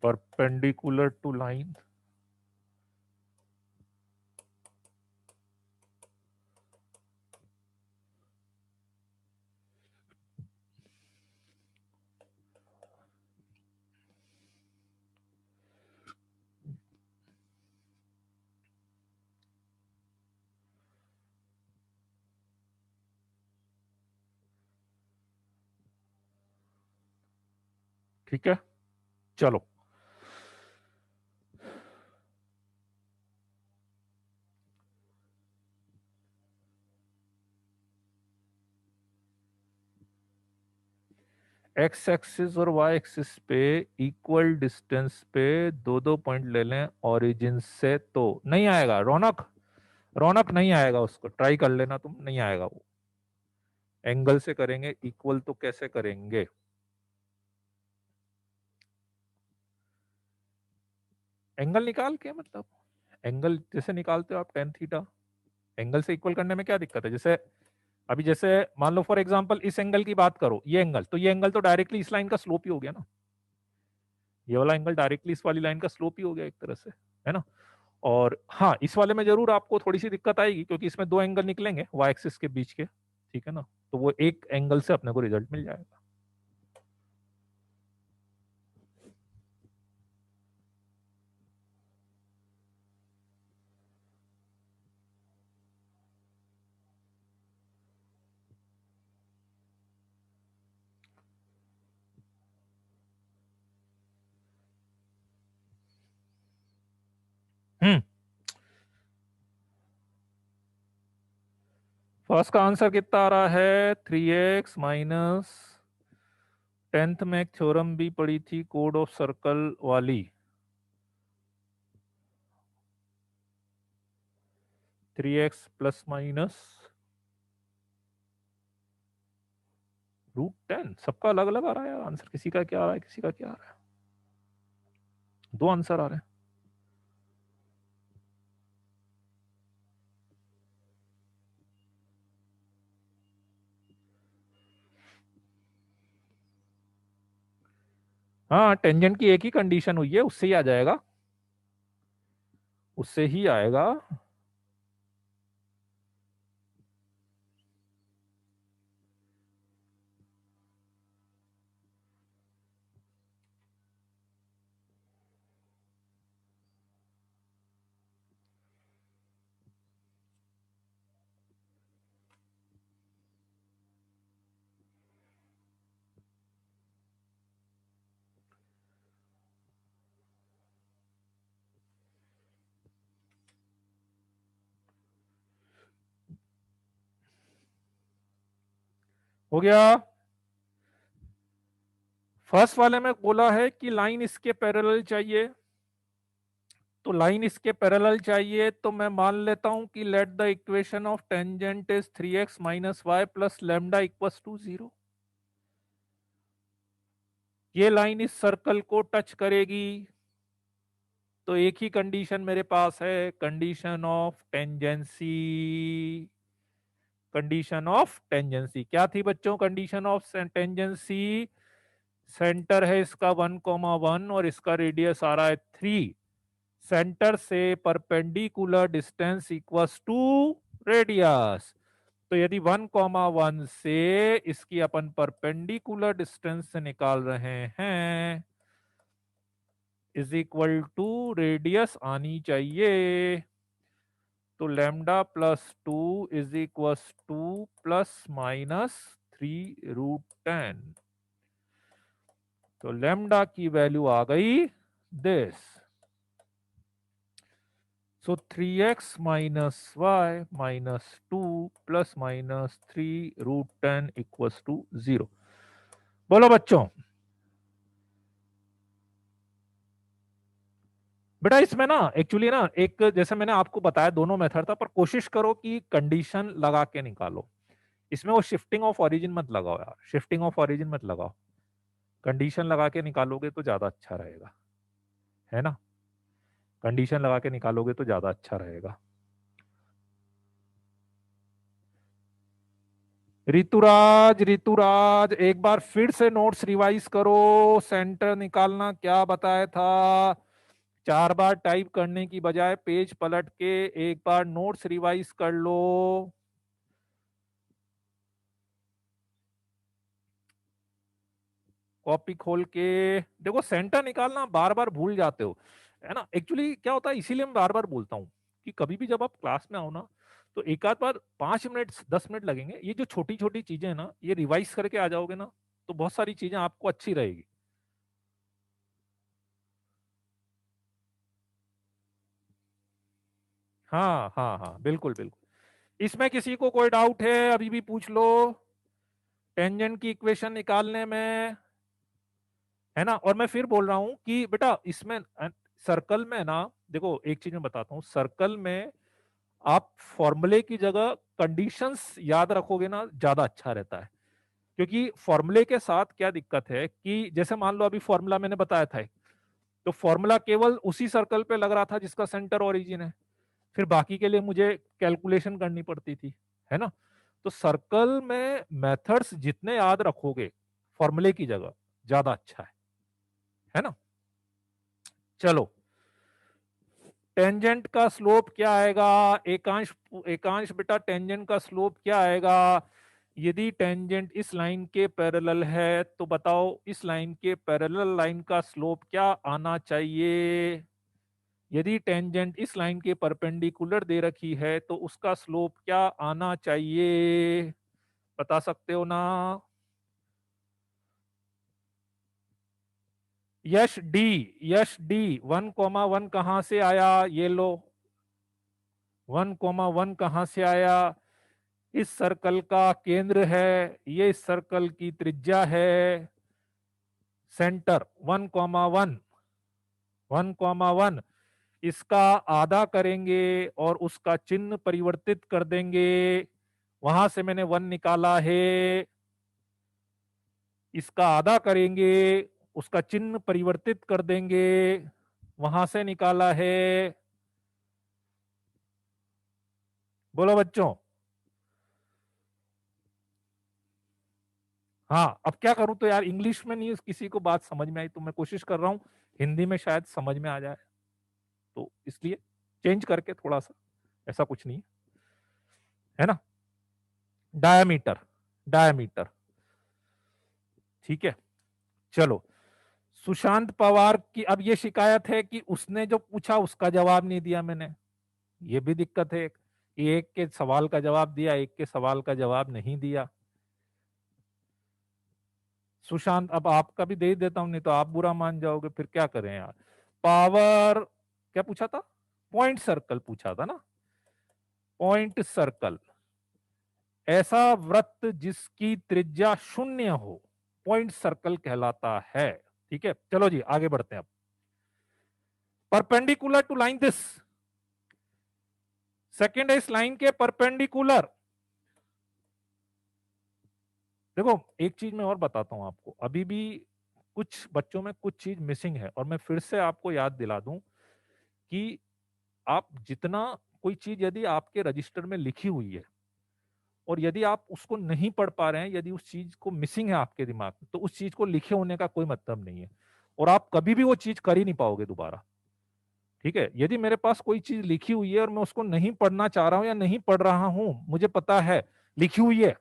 परपेंडिकुलर टू लाइन, ठीक है, चलो। एक्स एक्सिस और वाई एक्सिस पे equal distance पे दो दो पॉइंट ले लें ओरिजिन से, तो नहीं आएगा रौनक, रौनक नहीं आएगा, उसको ट्राई कर लेना तुम, नहीं आएगा वो। एंगल से करेंगे इक्वल तो कैसे करेंगे? एंगल निकाल के, मतलब एंगल जैसे निकालते हो आप टेन थीटा, एंगल से इक्वल करने में क्या दिक्कत है? जैसे अभी जैसे मान लो फॉर एग्जांपल इस एंगल की बात करो, ये एंगल, तो ये एंगल तो डायरेक्टली इस लाइन का स्लोप ही हो गया ना, ये वाला एंगल डायरेक्टली इस वाली लाइन का स्लोप ही हो गया एक तरह से, है ना। और हाँ, इस वाले में जरूर आपको थोड़ी सी दिक्कत आएगी क्योंकि इसमें दो एंगल निकलेंगे वाई एक्सिस के बीच के, ठीक है ना। तो वो एक एंगल से अपने को रिजल्ट मिल जाएगा। हम्म। फर्स्ट का आंसर कितना आ रहा है? 3x माइनस, टेंथ में एक थ्योरम भी पढ़ी थी कोड ऑफ सर्कल वाली, 3x प्लस माइनस √10। सबका अलग अलग आ रहा है यार आंसर, किसी का क्या आ रहा है, किसी का क्या आ रहा है। दो आंसर आ रहे हैं। हाँ, टेंजेंट की एक ही कंडीशन हुई है, उससे ही आ जाएगा, उससे ही आएगा। हो गया। फर्स्ट वाले में बोला है कि लाइन इसके पैरेलल चाहिए, तो लाइन इसके पैरेलल चाहिए, तो मैं मान लेता हूं कि let the equation of tangent is 3x minus y plus lambda equals to 0। ये लाइन इस सर्कल को टच करेगी, तो एक ही कंडीशन मेरे पास है, condition of tangency. Condition of tangency क्या थी बच्चों? कंडीशन ऑफ टेंजेंसी, सेंटर है इसका 1,1 और इसका रेडियस आ रहा है 3। सेंटर से perpendicular distance equals to radius. तो यदि 1,1 से इसकी अपन परपेंडिकुलर डिस्टेंस निकाल रहे हैं, इज इक्वल टू रेडियस आनी चाहिए, तो lambda plus 2 is equal to plus minus 3√10। तो लैम्डा की वैल्यू आ गई this. So 3x minus y minus 2 plus minus 3√10 equals to 0। बोलो बच्चों। बेटा इसमें ना एक्चुअली ना, एक जैसे मैंने आपको बताया दोनों मेथड था, पर कोशिश करो कि कंडीशन लगा के निकालो। इसमें वो शिफ्टिंग ऑफ ओरिजिन मत लगाओ यार, शिफ्टिंग ऑफ ओरिजिन मत लगाओ। कंडीशन लगा के निकालोगे तो ज्यादा अच्छा रहेगा, है ना? कंडीशन लगा के निकालोगे तो ज्यादा अच्छा रहेगा। ऋतुराज, ऋतुराज एक बार फिर से नोट्स रिवाइज करो। सेंटर निकालना क्या बताया था? 4 बार टाइप करने की बजाय पेज पलट के एक बार नोट्स रिवाइज कर लो। कॉपी खोल के देखो, सेंटर निकालना बार बार भूल जाते हो, है ना? एक्चुअली क्या होता है, इसीलिए मैं बार बार बोलता हूँ कि कभी भी जब आप क्लास में आओ ना, तो एक आध बार 5 मिनट 10 मिनट लगेंगे, ये जो छोटी छोटी चीजें है ना, ये रिवाइज करके आ जाओगे ना, तो बहुत सारी चीजें आपको अच्छी रहेगी। हाँ हाँ हाँ, बिल्कुल बिल्कुल। इसमें किसी को कोई डाउट है अभी भी पूछ लो, टेंजेंट की इक्वेशन निकालने में, है ना? और मैं फिर बोल रहा हूं कि बेटा इसमें सर्कल में ना, देखो एक चीज मैं बताता हूँ, सर्कल में आप फॉर्मूले की जगह कंडीशंस याद रखोगे ना, ज्यादा अच्छा रहता है। क्योंकि फॉर्मूले के साथ क्या दिक्कत है कि जैसे मान लो अभी फॉर्मूला मैंने बताया था, तो फॉर्मूला केवल उसी सर्कल पे लग रहा था जिसका सेंटर ओरिजिन है, फिर बाकी के लिए मुझे कैलकुलेशन करनी पड़ती थी, है ना? तो सर्कल में मेथड्स जितने याद रखोगे फॉर्मूले की जगह, ज्यादा अच्छा है ना? चलो, टेंजेंट का स्लोप क्या आएगा? एकांश, एकांश बेटा टेंजेंट का स्लोप क्या आएगा? यदि टेंजेंट इस लाइन के पैरेलल है तो बताओ इस लाइन के पैरेलल लाइन का स्लोप क्या आना चाहिए। यदि टेंजेंट इस लाइन के परपेंडिकुलर दे रखी है तो उसका स्लोप क्या आना चाहिए, बता सकते हो ना। यश डी 1,1 कहां से आया, ये लो 1,1 कहां से आया, इस सर्कल का केंद्र है, ये इस सर्कल की त्रिज्या है, सेंटर 1,1 1,1, इसका आधा करेंगे और उसका चिन्ह परिवर्तित कर देंगे, वहां से मैंने 1 निकाला है, इसका आधा करेंगे उसका चिन्ह परिवर्तित कर देंगे, वहां से निकाला है। बोलो बच्चों। हाँ, अब क्या करूं, तो यार इंग्लिश में नहीं किसी को बात समझ में आई तो मैं कोशिश कर रहा हूं हिंदी में शायद समझ में आ जाए, तो इसलिए चेंज करके थोड़ा सा, ऐसा कुछ नहीं है ना। डायमीटर, डायमीटर, ठीक है। चलो, सुशांत पवार की अब ये शिकायत है कि उसने जो पूछा उसका जवाब नहीं दिया मैंने, ये भी दिक्कत है, एक के सवाल का जवाब दिया, एक के सवाल का जवाब नहीं दिया। सुशांत, अब आपका भी दे ही देता हूं, नहीं तो आप बुरा मान जाओगे, फिर क्या करें यार। पावर, क्या पूछा था, पॉइंट सर्कल पूछा था ना, पॉइंट सर्कल, ऐसा वृत्त जिसकी त्रिज्या 0 हो, पॉइंट सर्कल कहलाता है। ठीक है, चलो जी आगे बढ़ते हैं। अब perpendicular to line this, second है इस लाइन के परपेंडिकुलर। देखो एक चीज मैं और बताता हूं आपको, अभी भी कुछ बच्चों में कुछ चीज मिसिंग है, और मैं फिर से आपको याद दिला दूं कि आप जितना, कोई चीज यदि आपके रजिस्टर में लिखी हुई है और यदि आप उसको नहीं पढ़ पा रहे हैं, यदि उस चीज को मिसिंग है आपके दिमाग में, तो उस चीज को लिखे होने का कोई मतलब नहीं है, और आप कभी भी वो चीज कर ही नहीं पाओगे दोबारा। ठीक है, यदि मेरे पास कोई चीज लिखी हुई है और मैं उसको नहीं पढ़ना चाह रहा हूं या नहीं पढ़ रहा हूं, मुझे पता है लिखी हुई है,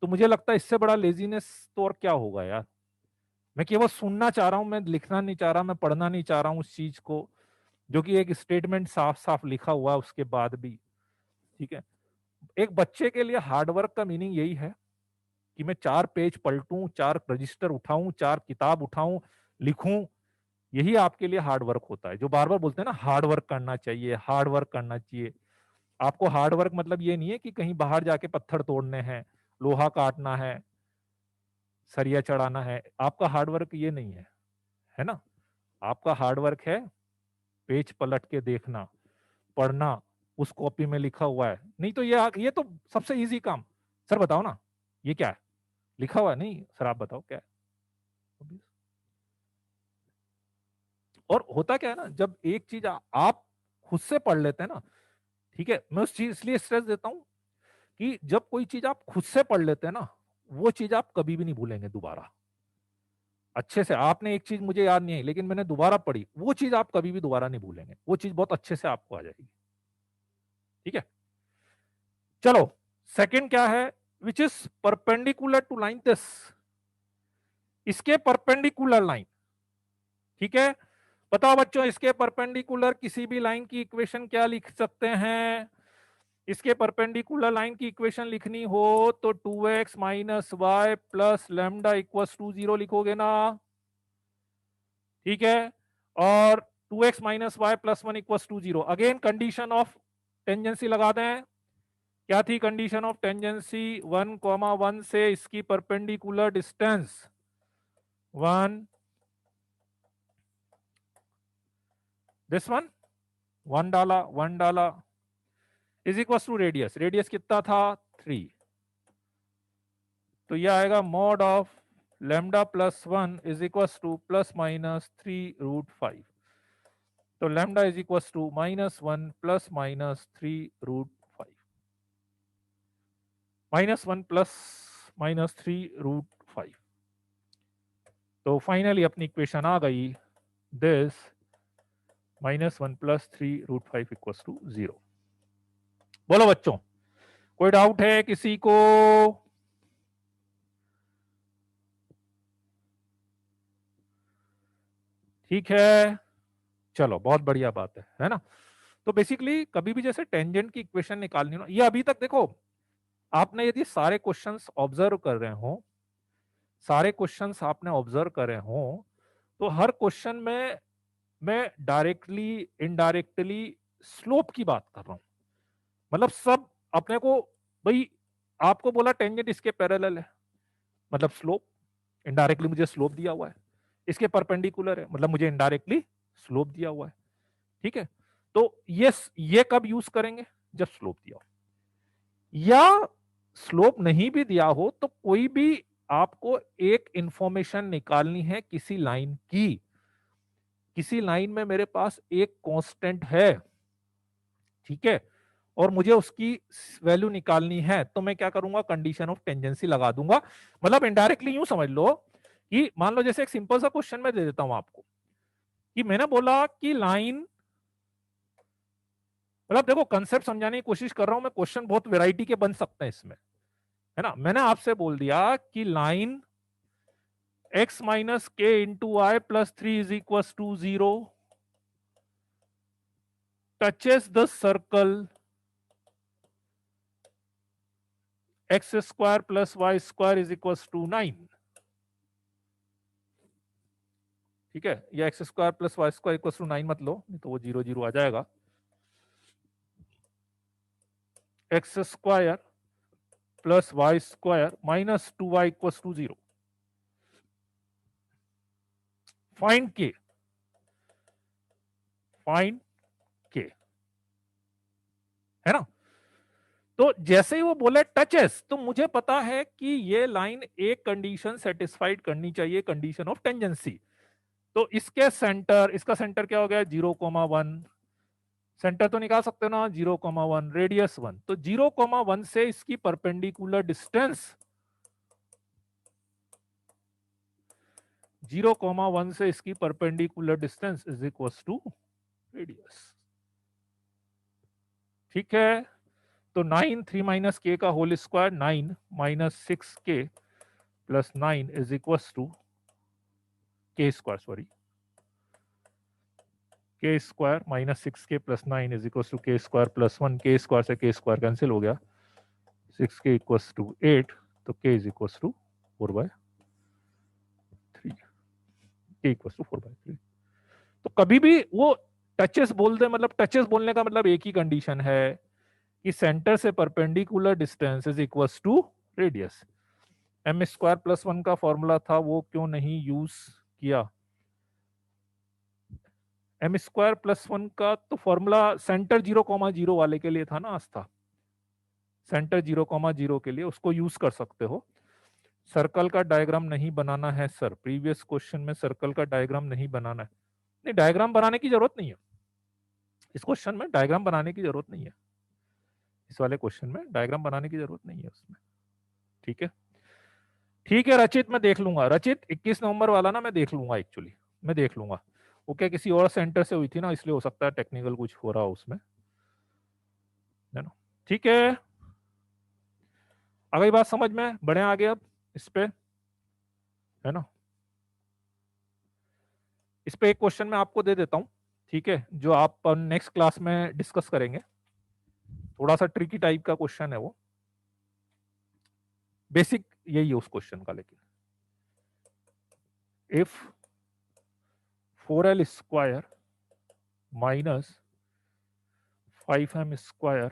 तो मुझे लगता है इससे बड़ा लेजीनेस तो और क्या होगा यार। मैं केवल सुनना चाह रहा हूं, मैं लिखना नहीं चाह रहा, मैं पढ़ना नहीं चाह रहा हूं उस चीज को, जो कि एक स्टेटमेंट साफ साफ लिखा हुआ है उसके बाद भी। ठीक है, एक बच्चे के लिए हार्डवर्क का मीनिंग यही है कि मैं 4 पेज पलटूं, 4 रजिस्टर उठाऊं, 4 किताब उठाऊं, लिखूं, यही आपके लिए हार्ड वर्क होता है। जो बार बार बोलते हैं ना हार्ड वर्क करना चाहिए, हार्ड वर्क करना चाहिए, आपको हार्ड वर्क मतलब ये नहीं है कि कहीं बाहर जाके पत्थर तोड़ने हैं, लोहा काटना है, सरिया चढ़ाना है, आपका हार्ड वर्क ये नहीं है, है ना। आपका हार्ड वर्क है पेज पलट के देखना, पढ़ना, उस कॉपी में लिखा हुआ है, नहीं तो ये तो सबसे इजी काम। सर बताओ ना ये क्या है, लिखा हुआ है, नहीं सर आप बताओ क्या है। और होता क्या है ना, जब एक चीज आप खुद से पढ़ लेते हैं ना, ठीक है, मैं उस चीज इसलिए स्ट्रेस देता हूं कि जब कोई चीज आप खुद से पढ़ लेते हैं ना, वो चीज आप कभी भी नहीं भूलेंगे दोबारा। अच्छे से आपने एक चीज मुझे याद नहीं आई लेकिन मैंने दोबारा पढ़ी, वो चीज आप कभी भी दोबारा नहीं भूलेंगे, वो चीज बहुत अच्छे से आपको आ जाएगी। ठीक है, चलो सेकंड क्या है, which is perpendicular to line this, इसके परपेंडिकुलर लाइन। ठीक है, बताओ बच्चों इसके परपेंडिकुलर किसी भी लाइन की इक्वेशन क्या लिख सकते हैं। इसके परपेंडिकुलर लाइन की इक्वेशन लिखनी हो तो 2x minus y plus lambda equals to 0 लिखोगे ना। ठीक है, और 2x minus y plus 1 equals to 0, again condition of tangency लगा दें। क्या थी कंडीशन ऑफ टेंजेंसी, 1,1 से इसकी परपेंडिकुलर डिस्टेंस 1, दिस वन 1 डाला, 1 डाला, is equal to radius, radius कितना था 3, तो यह आएगा mod of lambda plus 1 is equal to plus minus 3√5, तो lambda is equal to -1 plus minus 3√5, -1 plus minus 3√5। तो फाइनली अपनी इक्वेशन आ गई, दिस -1 प्लस 3√5 इक्वल टू 0। बोलो बच्चों, कोई डाउट है किसी को? ठीक है, चलो बहुत बढ़िया बात है ना। तो बेसिकली कभी भी जैसे टेंजेंट की इक्वेशन निकालनी हो, ये अभी तक देखो आपने यदि सारे क्वेश्चंस ऑब्जर्व कर रहे हो, सारे क्वेश्चंस आपने ऑब्जर्व करे हो, तो हर क्वेश्चन में मैं डायरेक्टली इनडायरेक्टली स्लोप की बात कर रहा हूं। मतलब सब अपने को, भाई आपको बोला टेंजेंट इसके पैरेलल है, मतलब स्लोप, इनडायरेक्टली मुझे स्लोप दिया हुआ है। इसके परपेंडिकुलर है, मतलब मुझे इनडायरेक्टली स्लोप दिया हुआ है। ठीक है, तो ये कब यूज करेंगे? जब स्लोप दिया हो, या स्लोप नहीं भी दिया हो तो कोई भी आपको एक इंफॉर्मेशन निकालनी है किसी लाइन की, किसी लाइन में मेरे पास एक कांस्टेंट है, ठीक है, और मुझे उसकी वैल्यू निकालनी है, तो मैं क्या करूंगा? कंडीशन ऑफ टेंजेंसी लगा दूंगा। मतलब इनडायरेक्टली यूं समझ लो कि मान लो जैसे एक सिंपल सा क्वेश्चन मैं दे देता हूं आपको, कि मैंने बोला कि लाइन, मतलब देखो कंसेप्ट समझाने की कोशिश कर रहा हूं मैं, क्वेश्चन बहुत वैरायटी के बन सकते हैं इसमें, है ना। मैंने आपसे बोल दिया कि line x minus k into I plus 3 is equal to 0 touches the circle x square plus Y square is equal to 9। ठीक है, या x square plus Y square equal to 9 मत लो, नहीं तो वो 0 0 आ जाएगा। X square plus Y square minus 2y equal to 0। Find k, find k, है ना। तो जैसे ही वो बोले टचेस, तो मुझे पता है कि ये लाइन एक कंडीशन सेटिस्फाइड करनी चाहिए, कंडीशन ऑफ टेंजेंसी। तो इसके सेंटर, इसका सेंटर क्या हो गया? 0,1। सेंटर तो निकाल सकते हो ना, 0,1, रेडियस 1, तो 0,1 से इसकी परपेंडिकुलर डिस्टेंस, 0,1 से इसकी perpendicular distance is equal to radius. ठीक है, तो 9 3 माइनस के का होल स्क्वायर, 9 माइनस 6 के प्लस 9 इज इक्वल टू के स्क्वायर, सॉरी, के स्क्वायर माइनस 6 के प्लस 9 इज इक्वल टू के स्क्वायर प्लस 1। के स्क्वायर से के स्क्वायर कैंसिल हो गया, 6 के इक्वल टू 8, तो के इज इक्वल टू 4/3, के इक्वल टू 4/3। तो कभी भी वो टचेस बोल दे, मतलब टचेस बोलने का मतलब एक ही कंडीशन है कि सेंटर से perpendicular distance is equal to radius. M square plus 1 का फॉर्मूला था, वो क्यों नहीं यूज किया? एम स्क्वायर प्लस 1 का तो फॉर्मूला सेंटर 0,0 वाले के लिए था ना आस्था, सेंटर 0,0 के लिए उसको यूज कर सकते हो। सर्कल का डायग्राम नहीं बनाना है सर, प्रीवियस क्वेश्चन में सर्कल का डायग्राम नहीं बनाना है। नहीं, डायग्राम बनाने की जरूरत नहीं है, इस क्वेश्चन में डायग्राम बनाने की जरूरत नहीं है, इस वाले क्वेश्चन में डायग्राम बनाने की जरूरत नहीं है उसमें। ठीक है, ठीक है रचित, मैं देख लूंगा। रचित 21 नवंबर वाला ना मैं देख लूंगा, एक्चुअली मैं देख लूंगा। वो क्या किसी और सेंटर से हुई थी ना, इसलिए हो सकता है टेक्निकल कुछ हो रहा हो उसमें, है ना। ठीक है, आ गई बात समझ में? बढ़े आगे अब इस पे, है ना। इस पे एक क्वेश्चन मैं आपको दे देता हूं, ठीक है, जो आप नेक्स्ट क्लास में डिस्कस करेंगे। थोड़ा सा ट्रिकी टाइप का क्वेश्चन है वो, बेसिक यही है उस क्वेश्चन का। लेकिन if 4l square minus 5m square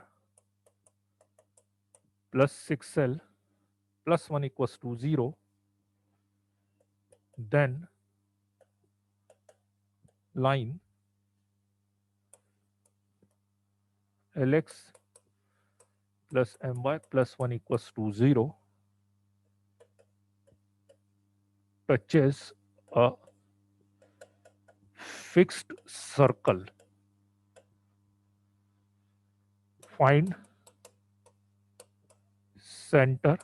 plus 6l plus 1 equals to 0, then line lx plus my plus 1 equals to 0 touches a fixed circle. Find center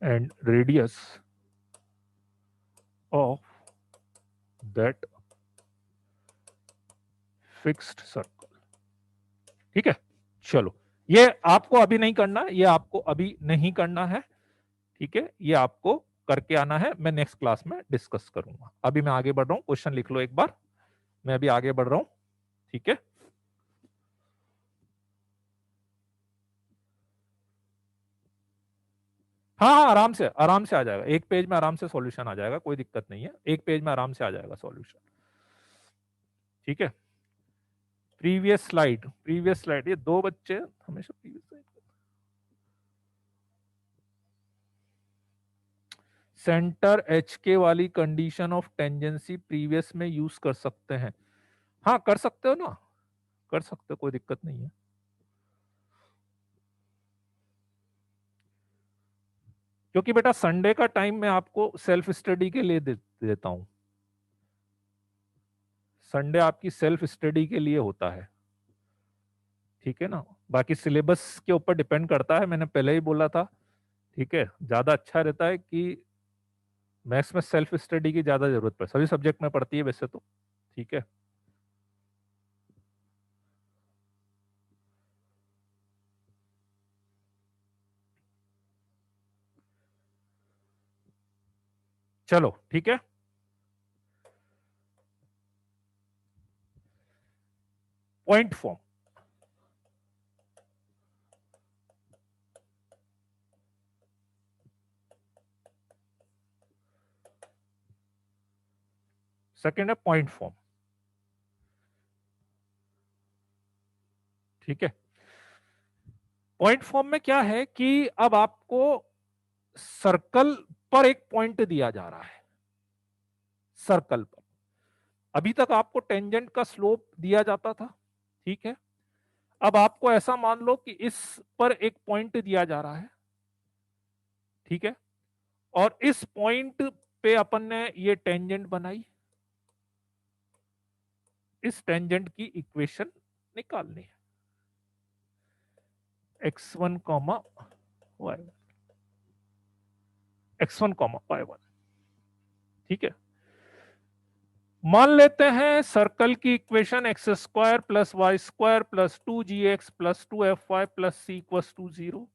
and radius of that fixed circle. ठीक है, चलो ये आपको अभी नहीं करना, ये आपको अभी नहीं करना है, ठीक है, ये आपको करके आना है, मैं नेक्स्ट क्लास में डिस्कस करूंगा। अभी मैं आगे बढ़ रहा हूं, क्वेश्चन लिख लो एक बार, मैं अभी आगे बढ़ रहा हूं, ठीक है। हाँ हाँ, आराम से आ जाएगा, एक पेज में आराम से सॉल्यूशन आ जाएगा, कोई दिक्कत नहीं है, एक पेज में आराम से आ जाएगा सॉल्यूशन, ठीक है। प्रीवियस स्लाइड, ये दो बच्चे हमेशा प्रीवियस स्लाइड। सेंटर एच के वाली कंडीशन ऑफ टेंजेंसी प्रीवियस में यूज कर सकते हैं। हाँ कर सकते हो ना, कर सकते हो, कोई दिक्कत नहीं है। क्योंकि बेटा संडे का टाइम मैं आपको सेल्फ स्टडी के लिए देता हूं, संडे आपकी सेल्फ स्टडी के लिए होता है, ठीक है ना। बाकी सिलेबस के ऊपर डिपेंड करता है, मैंने पहले ही बोला था, ठीक है। ज्यादा अच्छा रहता है कि मैथ्स में सेल्फ स्टडी की ज्यादा जरूरत पड़े, सभी सब्जेक्ट में पड़ती है वैसे तो, ठीक है। चलो ठीक है। पॉइंट फॉर्म, सेकेंड है पॉइंट फॉर्म, ठीक है। पॉइंट फॉर्म में क्या है कि अब आपको सर्कल पर एक पॉइंट दिया जा रहा है, सर्कल पर। अभी तक आपको टेंजेंट का स्लोप दिया जाता था, ठीक है। अब आपको ऐसा मान लो कि इस पर एक पॉइंट दिया जा रहा है, ठीक है, और इस पॉइंट पे अपन ने ये टेंजेंट बनाई, इस टेंजेंट की इक्वेशन निकालनी है, x1 comma y1, x1 comma y1, ठीक है। मान लेते हैं सर्कल की equation X square plus Y square plus 2gx plus 2fy plus C equals to 0।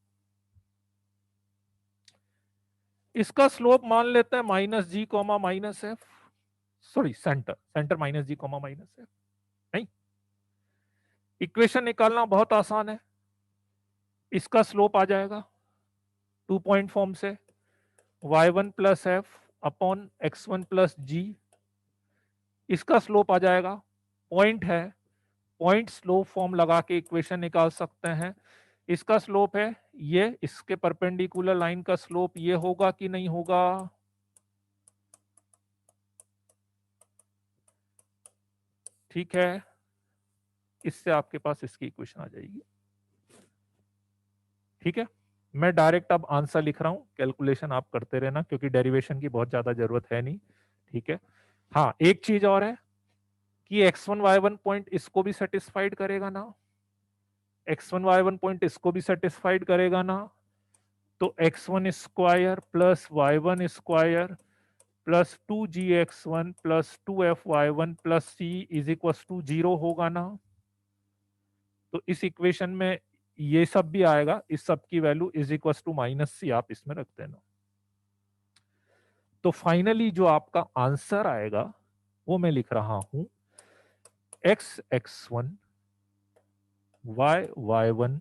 इसका स्लोप मान लेते हैं minus G comma minus F, sorry centre, centre minus G comma minus F. नहीं, इक्वेशन निकालना बहुत आसान है, इसका स्लोप आ जाएगा 2 पॉइंट फॉर्म से y1 plus F upon x1 plus G, इसका स्लोप आ जाएगा, पॉइंट है, पॉइंट स्लोप फॉर्म लगा के इक्वेशन निकाल सकते हैं। इसका स्लोप है ये, इसके परपेंडिकुलर लाइन का स्लोप ये होगा कि नहीं होगा, ठीक है। इससे आपके पास इसकी इक्वेशन आ जाएगी, ठीक है। मैं डायरेक्ट अब आंसर लिख रहा हूं, कैलकुलेशन आप करते रहना क्योंकि डेरिवेशन की बहुत ज्यादा जरूरत है नहीं, ठीक है। हाँ एक चीज और है कि x1 y1 पॉइंट इसको भी सेटिस्फाइड करेगा ना, x1 y1 पॉइंट इसको भी सेटिस्फाइड करेगा ना, तो x1 square plus y1 square plus 2gx1 plus 2fy1 plus c is equal to 0 होगा ना। तो इस इक्वेशन में ये सब भी आएगा, इस सब की value is equal to minus C आप इसमें रख देना। तो फाइनली जो आपका आंसर आएगा वो मैं लिख रहा हूं, x x1 y1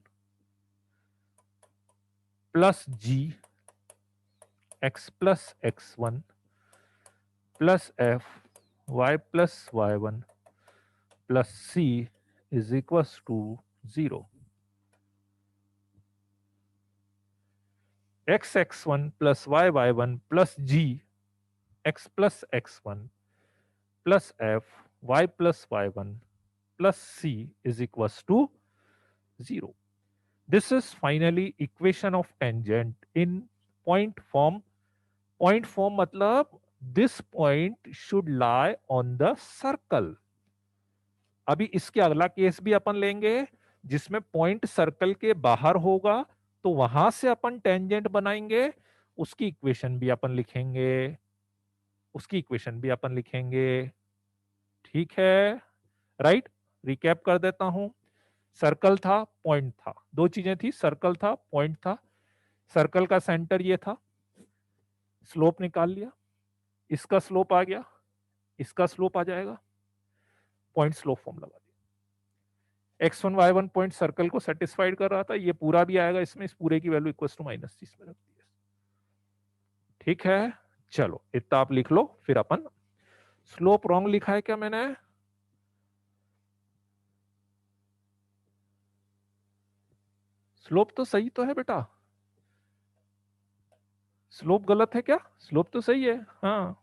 plus g x plus x1 plus f y plus y1 plus c is equal to 0। x1 plus y1 plus g x plus x1 plus f y plus y1 plus c is equals to 0. This is finally equation of tangent in point form. Point form मतलब this point should lie on the circle. अभी इसके अगला case भी अपन लेंगे जिसमें point circle के बाहर होगा, तो वहां से अपन टेंजेंट बनाएंगे, उसकी इक्वेशन भी अपन लिखेंगे, उसकी इक्वेशन भी अपन लिखेंगे, ठीक है। राइट, रिकैप कर देता हूं। सर्कल था, पॉइंट था, दो चीजें थी, सर्कल था, पॉइंट था। सर्कल का सेंटर ये था, स्लोप निकाल लिया, इसका स्लोप आ गया, इसका स्लोप आ जाएगा, पॉइंट स्लोप फॉर्म लगा दिया। x1 y1 पॉइंट सर्कल को सेटिस्फाइड कर रहा था, ये पूरा भी आएगा इसमें, इस पूरे की वैल्यू इक्वल टू माइनस इसमें रख दिया। ठीक है, चलो इतना आप लिख लो, फिर अपन स्लोप रॉन्ग लिखा है क्या मैंने? स्लोप तो सही तो है बेटा, स्लोप गलत है क्या? स्लोप तो सही है, हाँ।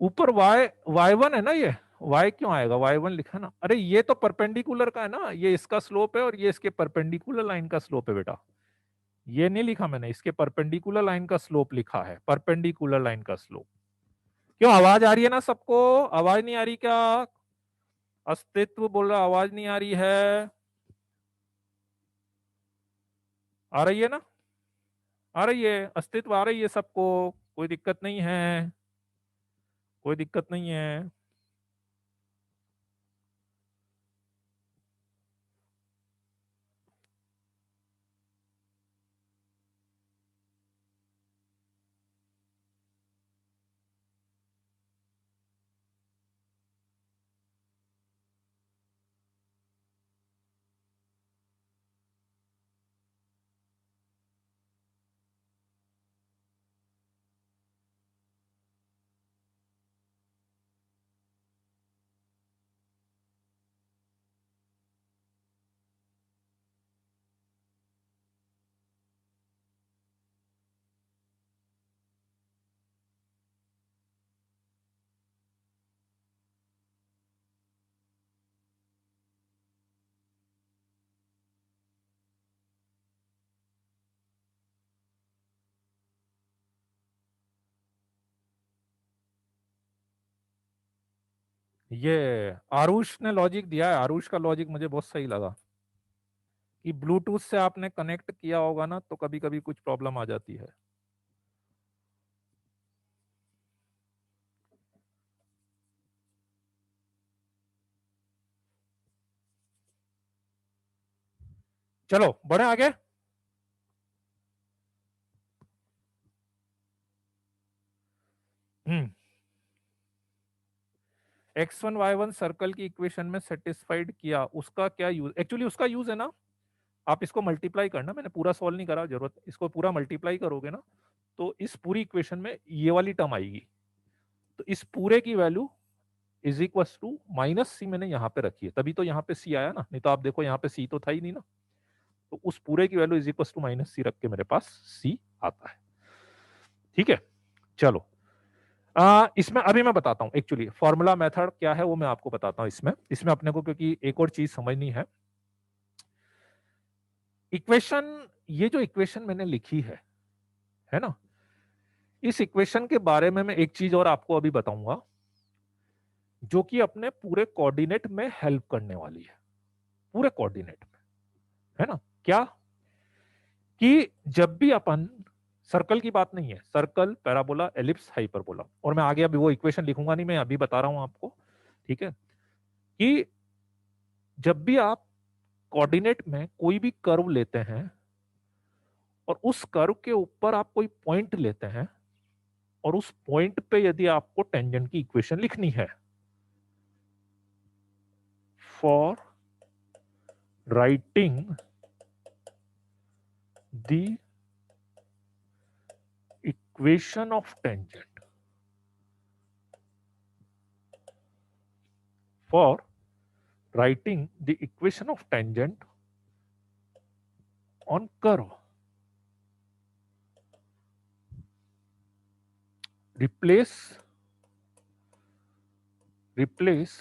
ऊपर y1 है ना, ये y क्यों आएगा? y1 लिखा ना, अरे ये तो परपेंडिकुलर का है ना, ये इसका स्लोप है और ये इसके परपेंडिकुलर लाइन का स्लोप है बेटा। ये नहीं लिखा मैंने, इसके परपेंडिकुलर लाइन का स्लोप लिखा है, परपेंडिकुलर लाइन का स्लोप। क्यों, आवाज आ रही है ना सबको? आवाज नहीं आ रही क्या? अस्तित्व बोल रहा आवाज नहीं आ रही है? आ रही है ना? आ रही है, अस्तित्व आ रही है सबको, कोई दिक्कत नहीं है, कोई दिक्कत नहीं है। ये आरुष ने लॉजिक दिया है, आरुष का लॉजिक मुझे बहुत सही लगा कि ब्लूटूथ से आपने कनेक्ट किया होगा ना, तो कभी कभी कुछ प्रॉब्लम आ जाती है। चलो बढ़े आगे। हम्म x1 y1 सर्कल की इक्वेशन में सेटिस्फाइड किया, उसका क्या यूज? एक्चुअली उसका यूज है ना, आप इसको मल्टीप्लाई करना, मैंने पूरा सॉल्व नहीं करा, जरूरत इसको पूरा मल्टीप्लाई करोगे ना, तो इस पूरी इक्वेशन में ये वाली टर्म आएगी, तो इस पूरे की value is equal to minus C मैंने यहाँ पे रखी है, तभी तो यहाँ पे सी आया ना, नहीं तो आप देखो यहाँ पे सी तो था ही नहीं ना। तो उस पूरे की value is equal to minus C रख के मेरे पास सी आता है। ठीक है, चलो इसमें अभी मैं बताता हूं, एक्चुअली फॉर्मूला मेथड क्या है वो मैं आपको बताता हूं। इसमें इसमें अपने को क्योंकि एक और चीज समझनी है। इक्वेशन, ये जो इक्वेशन मैंने लिखी है ना, इस इक्वेशन के बारे में मैं एक चीज और आपको अभी बताऊंगा, जो कि अपने पूरे कोऑर्डिनेट में हेल्प करने वाली है, पूरे कोऑर्डिनेट में, है ना। क्या कि जब भी अपन, सर्कल की बात नहीं है, सर्कल, पैराबोला, एलिप्स, हाइपरबोला, और मैं आगे अभी वो इक्वेशन लिखूंगा नहीं, मैं अभी बता रहा हूं आपको। ठीक है, कि जब भी आप कोऑर्डिनेट में कोई भी कर्व लेते हैं और उस कर्व के ऊपर आप कोई पॉइंट लेते हैं, और उस पॉइंट पे यदि आपको टेंजेंट की इक्वेशन लिखनी है, for writing the equation of tangent, for writing the equation of tangent on curve, replace replace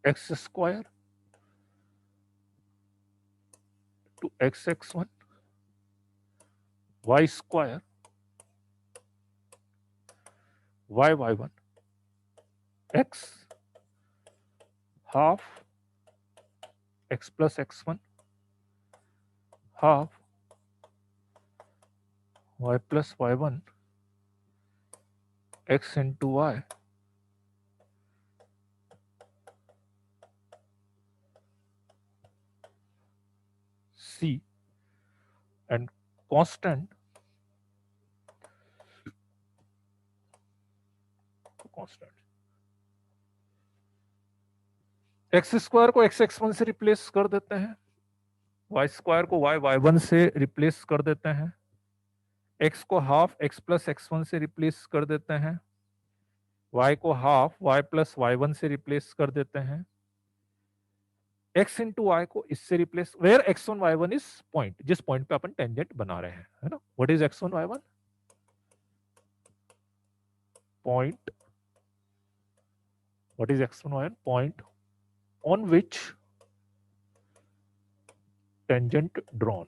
x square to xx1 y square y y1 x half x plus x one half y plus y one x into y c and constant x square को x x one से replace कर देते हैं, y square को y Y one से replace कर देते हैं, एक्स को half x plus x one से रिप्लेस कर देते हैं, y को half y plus y one से रिप्लेस कर देते हैं, x इंटू वाई को इससे replace, where x1 y1 is point, जिस पॉइंट पे अपन टेंजेंट बना रहे हैं, है ना। What is x1 y1? Point, what is x1 y1? Point on which tangent drawn.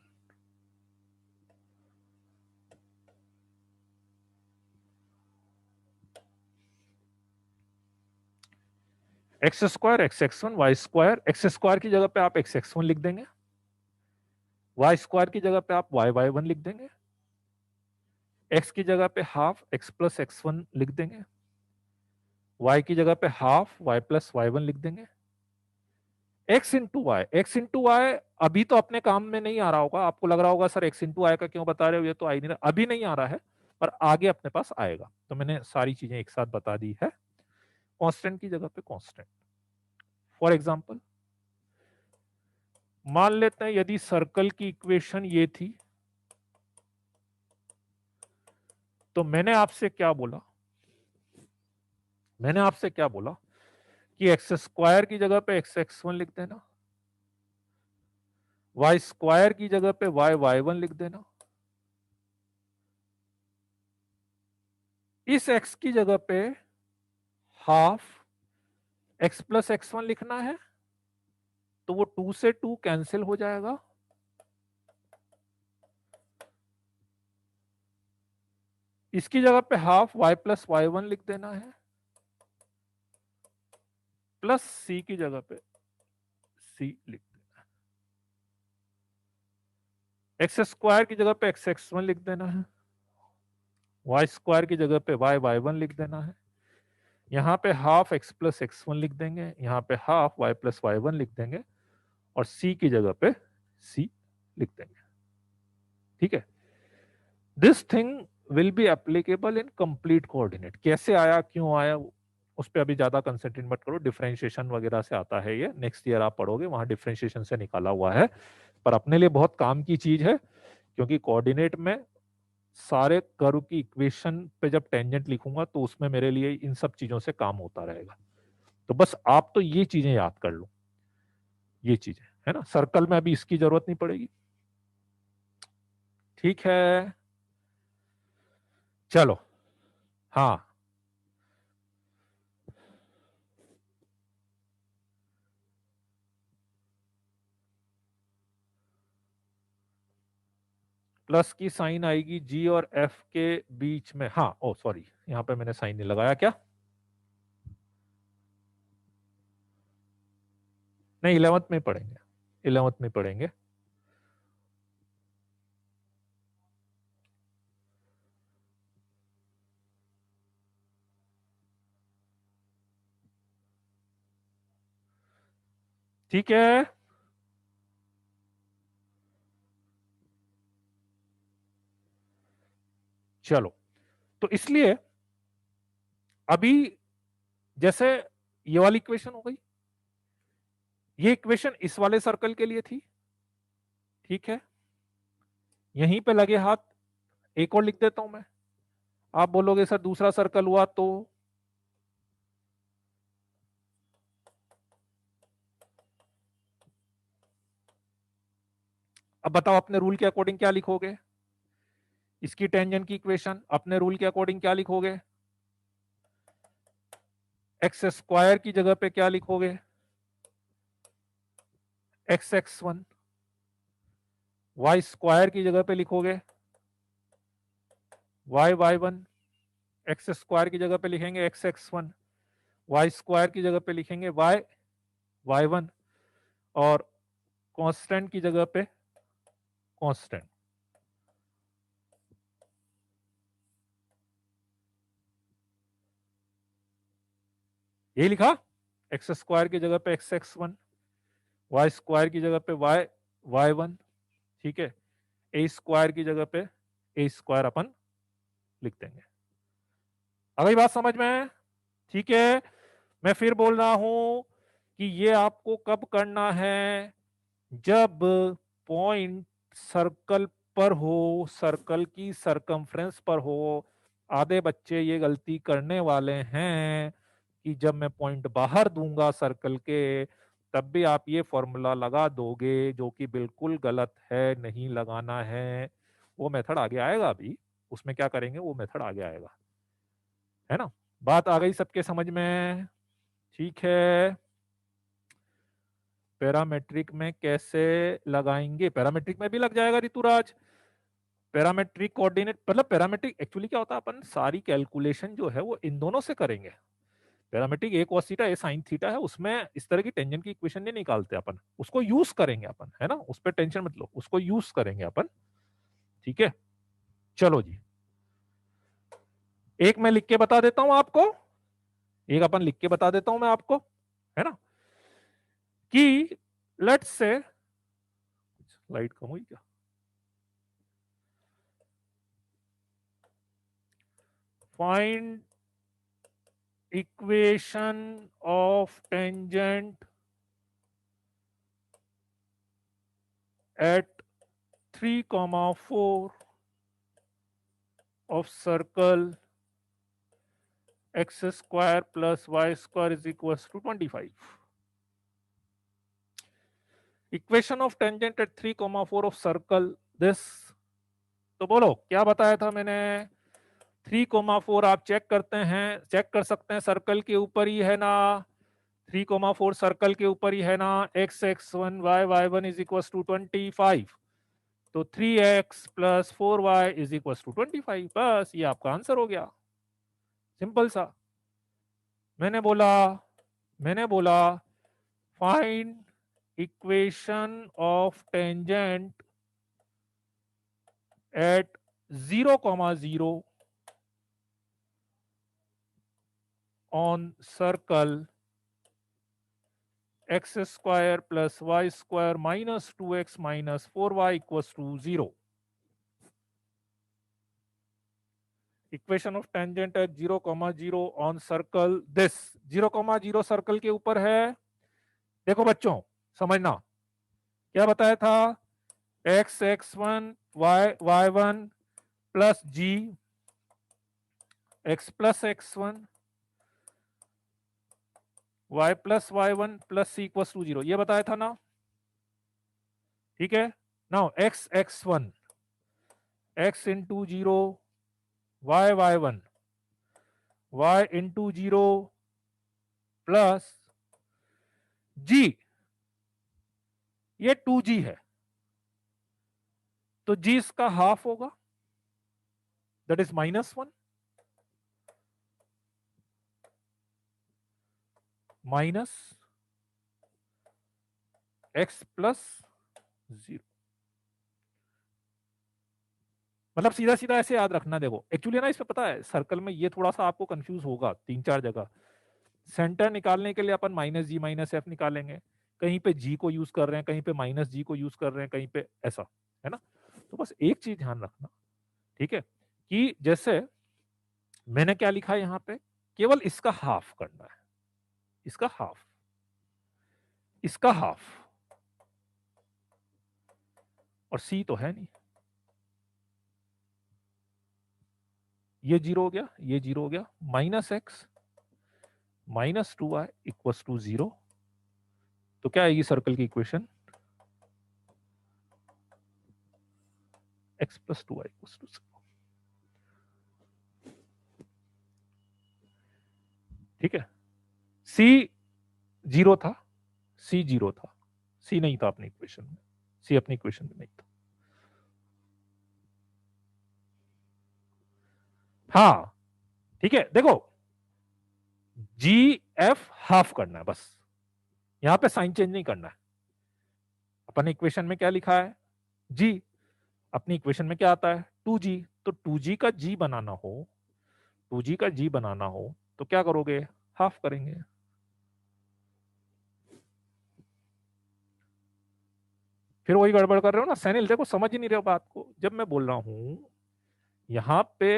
X square x x one y square, x square की जगह पे आप एक्स एक्स वन लिख देंगे, वाई स्क्वायर की जगह पे आप वाई वाई वन लिख देंगे, एक्स की जगह पे half x plus x one लिख देंगे, वाई की जगह पे half y plus y one लिख देंगे, x into y, x into y अभी तो अपने काम में नहीं आ रहा होगा, आपको लग रहा होगा सर एक्स इंटू वाई का क्यों बता रहे हो, ये तो आ ही नहीं रहा, अभी नहीं आ रहा है, पर आगे अपने पास आएगा, तो मैंने सारी चीजें एक साथ बता दी है। कांस्टेंट की जगह पे कांस्टेंट, फॉर एग्जांपल मान लेते हैं यदि सर्कल की इक्वेशन ये थी, तो मैंने आपसे क्या बोला, मैंने आपसे क्या बोला कि एक्स स्क्वायर की जगह पे एक्स एक्स वन लिख देना, वाई स्क्वायर की जगह पे वाई वाई वन लिख देना, इस x की जगह पे half x plus x one लिखना है, तो वो 2 से 2 कैंसिल हो जाएगा, इसकी जगह पे half y plus y one लिख देना है, प्लस c की जगह पे c लिख देना है, एक्स स्क्वायर की जगह पे एक्स एक्स वन लिख देना है, वाई स्क्वायर की जगह पे वाई वाई वन लिख देना है, यहां पे half x plus x one लिख देंगे, यहां पे half y plus y one लिख देंगे, और c की जगह पे c लिख देंगे, ठीक है। This thing will be applicable in complete coordinate. कैसे आया क्यों आया उस पर अभी ज्यादा कंसंट्रेट मत करो, डिफरेंशिएशन वगैरह से आता है, ये नेक्स्ट ईयर आप पढ़ोगे, वहां डिफरेंशिएशन से निकाला हुआ है, पर अपने लिए बहुत काम की चीज है, क्योंकि कोऑर्डिनेट में सारे कर्व की इक्वेशन पे जब टेंजेंट लिखूंगा तो उसमें मेरे लिए इन सब चीजों से काम होता रहेगा, तो बस आप तो ये चीजें याद कर लो, ये चीजें, है ना। सर्कल में अभी इसकी जरूरत नहीं पड़ेगी, ठीक है। चलो, हाँ प्लस की साइन आएगी जी और एफ के बीच में, हाँ ओ सॉरी यहां पे मैंने साइन नहीं लगाया क्या, नहीं 11th में पढ़ेंगे, 11th में पढ़ेंगे, ठीक है। चलो, तो इसलिए अभी जैसे ये वाली इक्वेशन हो गई, ये इक्वेशन इस वाले सर्कल के लिए थी, ठीक है, यहीं पे लगे हाथ एक और लिख देता हूं मैं, आप बोलोगे सर दूसरा सर्कल हुआ तो, अब बताओ अपने रूल के अकॉर्डिंग क्या लिखोगे, इसकी टेंजेंट की इक्वेशन अपने रूल के अकॉर्डिंग क्या लिखोगे, एक्स स्क्वायर की जगह पे क्या लिखोगे, x x one, y square की जगह पे लिखोगे y Y one, x square की जगह पे लिखेंगे x x one, y square की जगह पे लिखेंगे वाई वाई वन, और कांस्टेंट की जगह पे कांस्टेंट। ये लिखा, एक्स स्क्वायर की जगह पे x x one, y square की जगह पे वाई वाई वन, ठीक है। ए स्क्वायर की जगह पे ए स्क्वायर अपन लिख देंगे। आ गई बात समझ में? ठीक है। मैं फिर बोल रहा हूं कि ये आपको कब करना है, जब पॉइंट सर्कल पर हो, सर्कल की सरकमफ्रेंस पर हो। आधे बच्चे ये गलती करने वाले हैं कि जब मैं पॉइंट बाहर दूंगा सर्कल के, तब भी आप ये फॉर्मूला लगा दोगे, जो कि बिल्कुल गलत है, नहीं लगाना है। वो मेथड आगे आएगा, अभी उसमें क्या करेंगे, वो मेथड आगे आएगा, है ना। बात आ गई सबके समझ में? ठीक है। पैरामेट्रिक में कैसे लगाएंगे? पैरामेट्रिक में भी लग जाएगा ऋतुराज। पैरामेट्रिक कोऑर्डिनेट मतलब पैरामेट्रिक एक्चुअली क्या होता है, अपन सारी कैलकुलेशन जो है वो इन दोनों से करेंगे। पैरामेट्रिक ए cos थीटा ए sin थीटा है, उसमें इस तरह की टेंजेंट की इक्वेशन नहीं निकालते अपन, उसको यूज करेंगे अपन, है ना। उस पर टेंशन मत लो, उसको यूज करेंगे अपन। ठीक है, चलो जी। एक मैं लिख के बता देता हूं आपको, एक अपन लिख के बता देता हूं मैं आपको, है ना, कि लेट्स से, लाइट कम हुई क्या? Find equation of tangent at 3, 4 of circle x square plus y square is equals to 25. Equation of tangent at 3, 4 of circle this, तो बोलो क्या बताया था मैंने? 3, 4 आप चेक करते हैं, चेक कर सकते हैं, सर्कल के ऊपर ही है ना। 3, 4 सर्कल के ऊपर ही है ना। x x1 y y1 is equal to 25, तो 3x plus 4y is equal to 25। बस ये आपका आंसर हो गया, सिंपल सा। मैंने बोला मैंने बोला find equation of tangent at 0, 0 on circle x square plus y square minus 2x minus 4y equals to 0। Equation of tangent at 0, 0 on circle this. 0, 0 circle के ऊपर है। देखो बच्चों, समझना क्या बताया था, x x1 y y1 plus g x plus x1 y plus y1 plus c equals to 0, ये बताया था ना। ठीक है, now x x1 x into 0 y y1 y into 0 plus g, ये 2g है, तो g इसका हाफ होगा, that is -1 minus x plus 0। मतलब सीधा सीधा ऐसे याद रखना। देखो एक्चुअली ना, इसमें पता है सर्कल में ये थोड़ा सा आपको कंफ्यूज होगा 3-4 जगह। सेंटर निकालने के लिए अपन -g -f निकालेंगे, कहीं पे g को यूज कर रहे हैं, कहीं पे -g को यूज कर रहे हैं, कहीं पे ऐसा, है ना। तो बस एक चीज ध्यान रखना, ठीक है, कि जैसे मैंने क्या लिखा है यहाँ पे, केवल इसका हाफ करना है, इसका हाफ, इसका हाफ, और c तो है नहीं, ये 0 हो गया, ये 0 हो गया, -x -2y इक्वल्स टू 0। तो क्या आएगी सर्कल की equation, x plus 2y equals to 0। ठीक है, c 0 था, c 0 था, c नहीं था अपनी इक्वेशन में, c अपनी इक्वेशन में नहीं था। हाँ ठीक है, देखो जी एफ हाफ करना है बस, यहां पे साइन चेंज नहीं करना है। अपन इक्वेशन में क्या लिखा है, जी, अपनी इक्वेशन में क्या आता है 2g, तो 2g का g बनाना हो, 2g का g बनाना हो तो क्या करोगे, हाफ करेंगे। फिर वही गड़बड़ कर रहे हो ना सैनिल, देखो समझ ही नहीं रहे हो बात को। जब मैं बोल रहा हूं यहाँ पे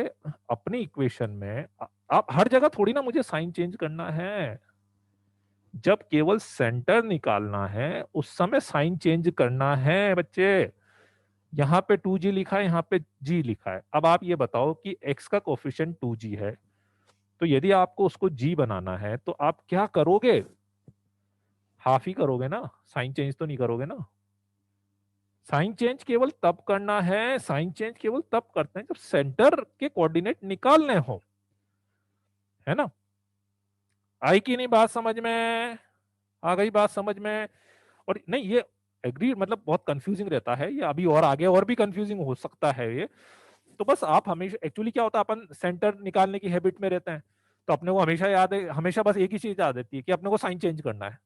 अपनी इक्वेशन में आप हर जगह थोड़ी ना मुझे साइन चेंज करना है, जब केवल सेंटर निकालना है उस समय साइन चेंज करना है बच्चे। यहाँ पे 2g लिखा है, यहाँ पे g लिखा है। अब आप ये बताओ कि x का कोफिशिएंट 2g है, तो यदि आपको उसको g बनाना है तो आप क्या करोगे, हाफ ही करोगे ना, साइन चेंज तो नहीं करोगे ना। साइन चेंज केवल तब करना है, साइन चेंज केवल तब करते हैं जब सेंटर के कोऑर्डिनेट निकालने हो, है ना। आई कि नहीं बात समझ में, आ गई बात समझ में। और नहीं ये एग्री मतलब बहुत कंफ्यूजिंग रहता है ये, अभी और आगे और भी कंफ्यूजिंग हो सकता है ये। तो बस आप हमेशा, एक्चुअली क्या होता है अपन सेंटर निकालने की हैबिट में रहते हैं, तो अपने को हमेशा याद है, हमेशा बस एक ही चीज याद रहती है कि अपने को साइन चेंज करना है।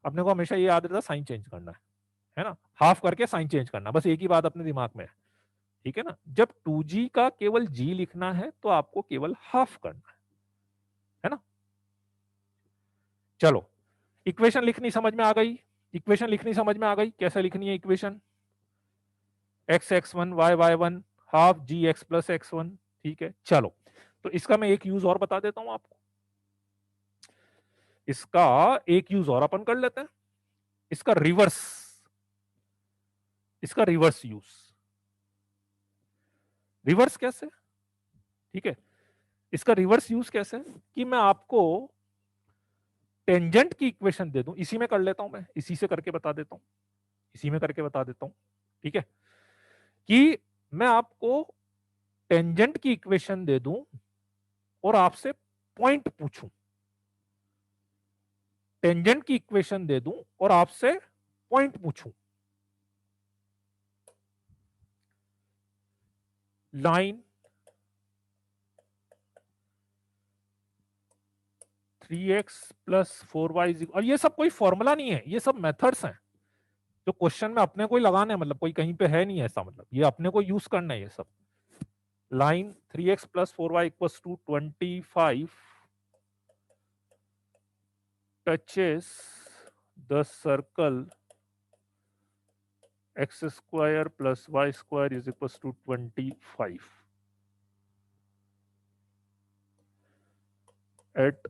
अपने को हमेशा ये याद रहता है साइन चेंज करना है ना, हाफ करके साइन चेंज करना, बस एक ही बात अपने दिमाग में है। ठीक है ना, जब 2g का केवल g लिखना है तो आपको केवल हाफ करना है ना। चलो, इक्वेशन लिखनी समझ में आ गई, इक्वेशन लिखनी समझ में आ गई कैसे लिखनी है equation, X x one Y Y one half G X plus x one. ठीक है, चलो तो इसका मैं एक यूज और बता देता हूं आपको, इसका एक यूज और अपन कर लेते हैं, इसका रिवर्स, इसका रिवर्स यूज। रिवर्स कैसे, ठीक है, इसका रिवर्स यूज कैसे, कि मैं आपको टेंजेंट की इक्वेशन दे दूं, इसी में कर लेता हूं मैं, इसी से करके बता देता हूं, इसी में करके बता देता हूं। ठीक है, कि मैं आपको टेंजेंट की इक्वेशन दे दूं और आपसे पॉइंट पूछूं, टेंजेंट की इक्वेशन दे दूं और आपसे पॉइंट पूछूं। लाइन 3x प्लस 4y, और ये सब कोई फॉर्मूला नहीं है, ये सब मेथड्स हैं जो क्वेश्चन में अपने को ही लगाने हैं, मतलब कोई कहीं पे है नहीं ऐसा, मतलब ये अपने को यूज करना है ये सब। Line 3x plus 4y equals to 25 touches the circle x square plus y square is equals to 25 at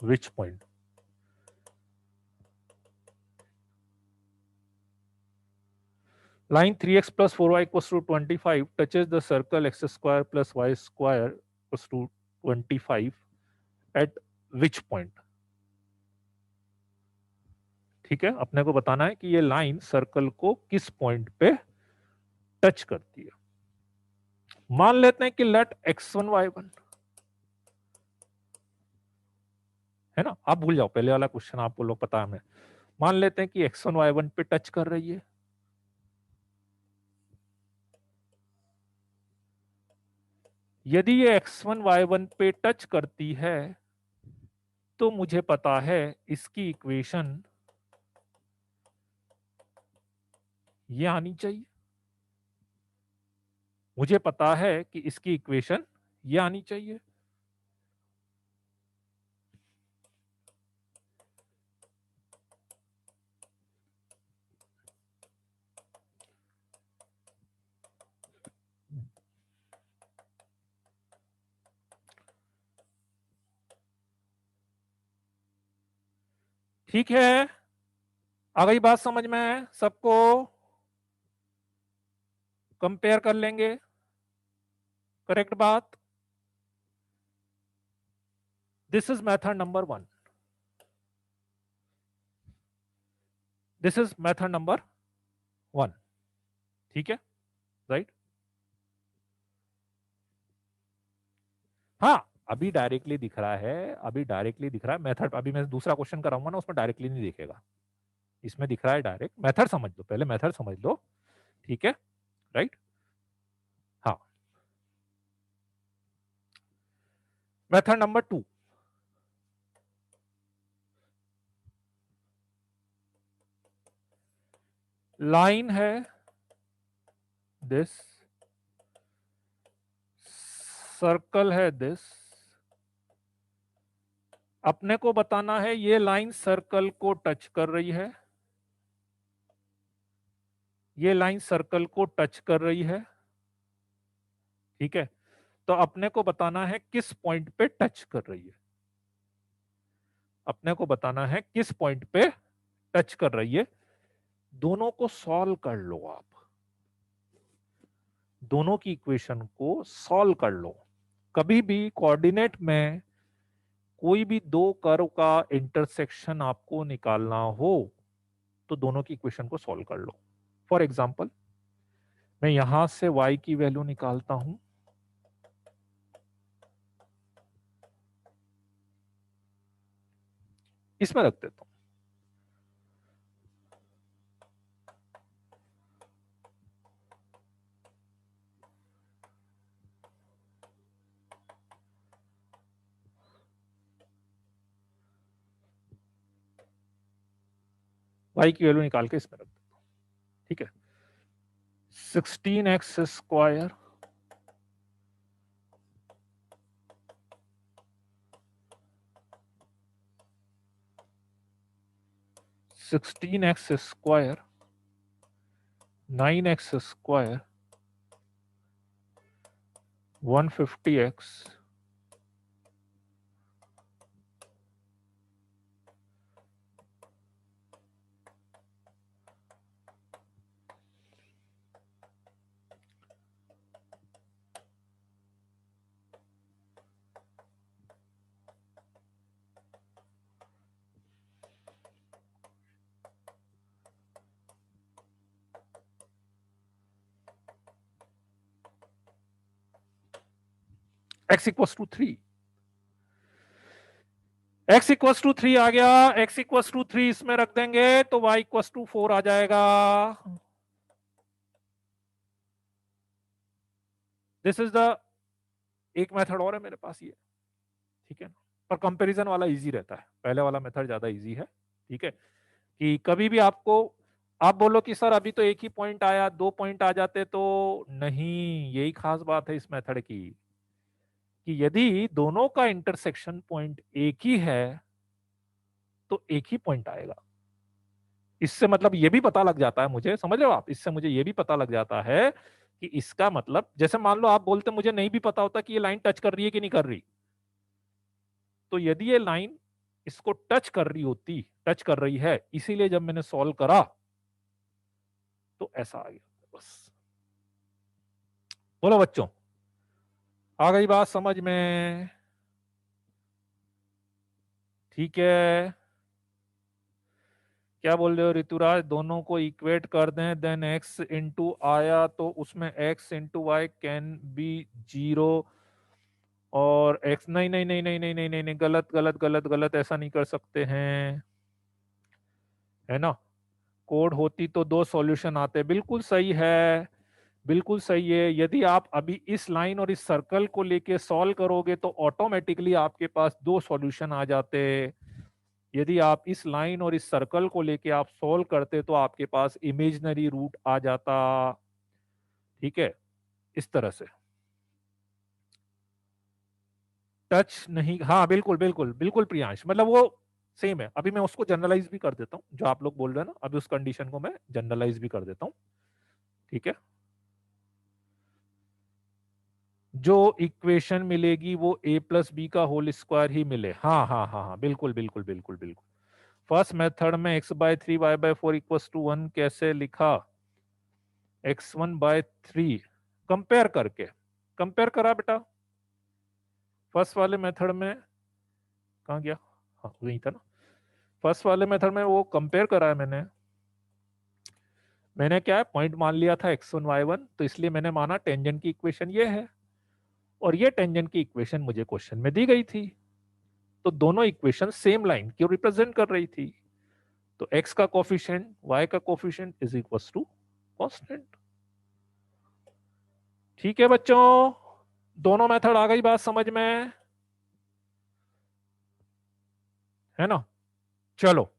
which point. Line 3x plus 4y equals to 25 touches the circle x square plus y square equals to 25 at which point। ठीक है, अपने को बताना है कि ये line circle को किस पॉइंट पे टच करती है। मान लेते हैं कि लेट x1 y1, है ना, आप भूल जाओ पहले वाला क्वेश्चन, आपको लोग पता है हमें। मान लेते हैं कि x1 y1 पे टच कर रही है, यदि ये x1 y1 पे टच करती है तो मुझे पता है इसकी इक्वेशन ये आनी चाहिए, मुझे पता है कि इसकी इक्वेशन ये आनी चाहिए। ठीक है, आ गई बात समझ में सबको, कंपेयर कर लेंगे, करेक्ट बात। This is method number 1, this is method number 1। ठीक है, राइट। हाँ, अभी डायरेक्टली दिख रहा है, अभी डायरेक्टली दिख रहा है मेथड, अभी मैं दूसरा क्वेश्चन कराऊंगा ना उसमें डायरेक्टली नहीं दिखेगा, इसमें दिख रहा है डायरेक्ट। मेथड समझ लो पहले, मेथड समझ लो, ठीक है, राइट। हाँ, मेथड नंबर 2, लाइन है दिस, सर्कल है दिस, अपने को बताना है ये लाइन सर्कल को टच कर रही है, ये लाइन सर्कल को टच कर रही है, ठीक है। तो अपने को बताना है किस पॉइंट पे टच कर रही है, अपने को बताना है किस पॉइंट पे टच कर रही है। दोनों को सॉल्व कर लो आप, दोनों की इक्वेशन को सॉल्व कर लो। कभी भी कोऑर्डिनेट में कोई भी दो कर्व का इंटरसेक्शन आपको निकालना हो तो दोनों की इक्वेशन को सॉल्व कर लो। फॉर एग्जाम्पल मैं यहां से y की वैल्यू निकालता हूं, इसमें रख देता हूं, y की वैल्यू निकाल के इसमें रख देता हूं, ठीक है। 16x² 16x², 9x², 150x, x=3, x=3 आ गया, x=3 इसमें रख देंगे तो y=4 आ जाएगा। दिस इज द, एक मेथड और है मेरे पास ये, ठीक है ना। पर कंपैरिजन वाला इजी रहता है, पहले वाला मेथड ज्यादा इजी है, ठीक है। कि कभी भी आपको, आप बोलो कि सर अभी तो एक ही पॉइंट आया, दो पॉइंट आ जाते तो नहीं, यही खास बात है इस मेथड की कि यदि दोनों का इंटरसेक्शन पॉइंट एक ही है तो एक ही पॉइंट आएगा। इससे मतलब ये भी पता लग जाता है मुझे, समझ रहे हो आप, इससे मुझे ये भी पता लग जाता है कि इसका मतलब, जैसे मान लो आप बोलते मुझे नहीं भी पता होता कि ये लाइन टच कर रही है कि नहीं कर रही, तो यदि ये लाइन इसको टच कर रही होती, टच कर रही है, इसीलिए जब मैंने सॉल्व करा तो ऐसा आ गया बस। बोलो बच्चों, आ गई बात समझ में? ठीक है, क्या बोल रहे हो ऋतुराज, दोनों को इक्वेट कर दें देन x इंटू आया तो उसमें x into y can be 0 और x, नहीं नहीं नहीं नहीं नहीं नहीं नहीं नहीं, गलत गलत गलत गलत, ऐसा नहीं कर सकते हैं, है ना। कोड होती तो दो सॉल्यूशन आते, बिल्कुल सही है, बिल्कुल सही है। यदि आप अभी इस लाइन और इस सर्कल को लेके सॉल्व करोगे तो ऑटोमेटिकली आपके पास दो सॉल्यूशन आ जाते। यदि आप इस लाइन और इस सर्कल को लेके आप सॉल्व करते तो आपके पास इमेजिनरी रूट आ जाता, ठीक है, इस तरह से। टच नहीं, हाँ बिल्कुल बिल्कुल बिल्कुल प्रियांश, मतलब वो सेम है। अभी मैं उसको जनरलाइज भी कर देता हूँ जो आप लोग बोल रहे हैं ना, अभी उस कंडीशन को मैं जनरलाइज भी कर देता हूँ, ठीक है। जो इक्वेशन मिलेगी वो a+b का होल स्क्वायर ही मिले, हाँ हाँ हाँ हाँ, बिल्कुल बिल्कुल बिल्कुल बिल्कुल। फर्स्ट मेथड में x/3 y/4 इक्वल्स टू 1 कैसे लिखा, x1/3 कंपेयर करके, कंपेयर करा बेटा फर्स्ट वाले मेथड में, कहाँ गया, हाँ वही था ना, फर्स्ट वाले मेथड में वो कंपेयर करा है मैंने। मैंने क्या है, पॉइंट मान लिया था x1 y1, तो इसलिए मैंने माना टेंजेंट की इक्वेशन ये है और ये टेंजेंट की इक्वेशन मुझे क्वेश्चन में दी गई थी, तो दोनों इक्वेशन सेम लाइन क्यों रिप्रेजेंट कर रही थी, तो x का कोफिशिएंट y का coefficient is equal to constant. ठीक है बच्चों, दोनों मेथड आ गई बात समझ में? है ना। चलो,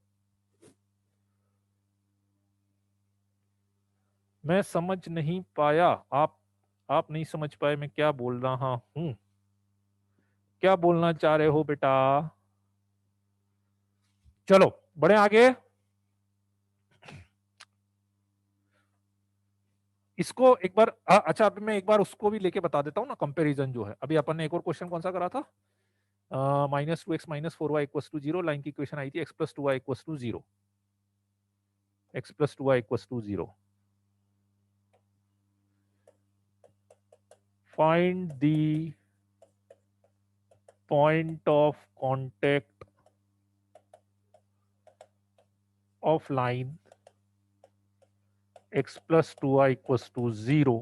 मैं समझ नहीं पाया, आप नहीं समझ पाए मैं क्या बोल रहा हूं, क्या बोलना चाह रहे हो बेटा। चलो बढ़े आगे। इसको एक बार अच्छा, अभी मैं एक बार उसको भी लेके बता देता हूँ ना, कंपैरिजन जो है। अभी अपन ने एक और क्वेश्चन कौन सा करा था, -2x -4y = 0, लाइन की इक्वेशन आई थी x+2y = 0, x+2y = 0। Find the point of contact of line x+2y = 0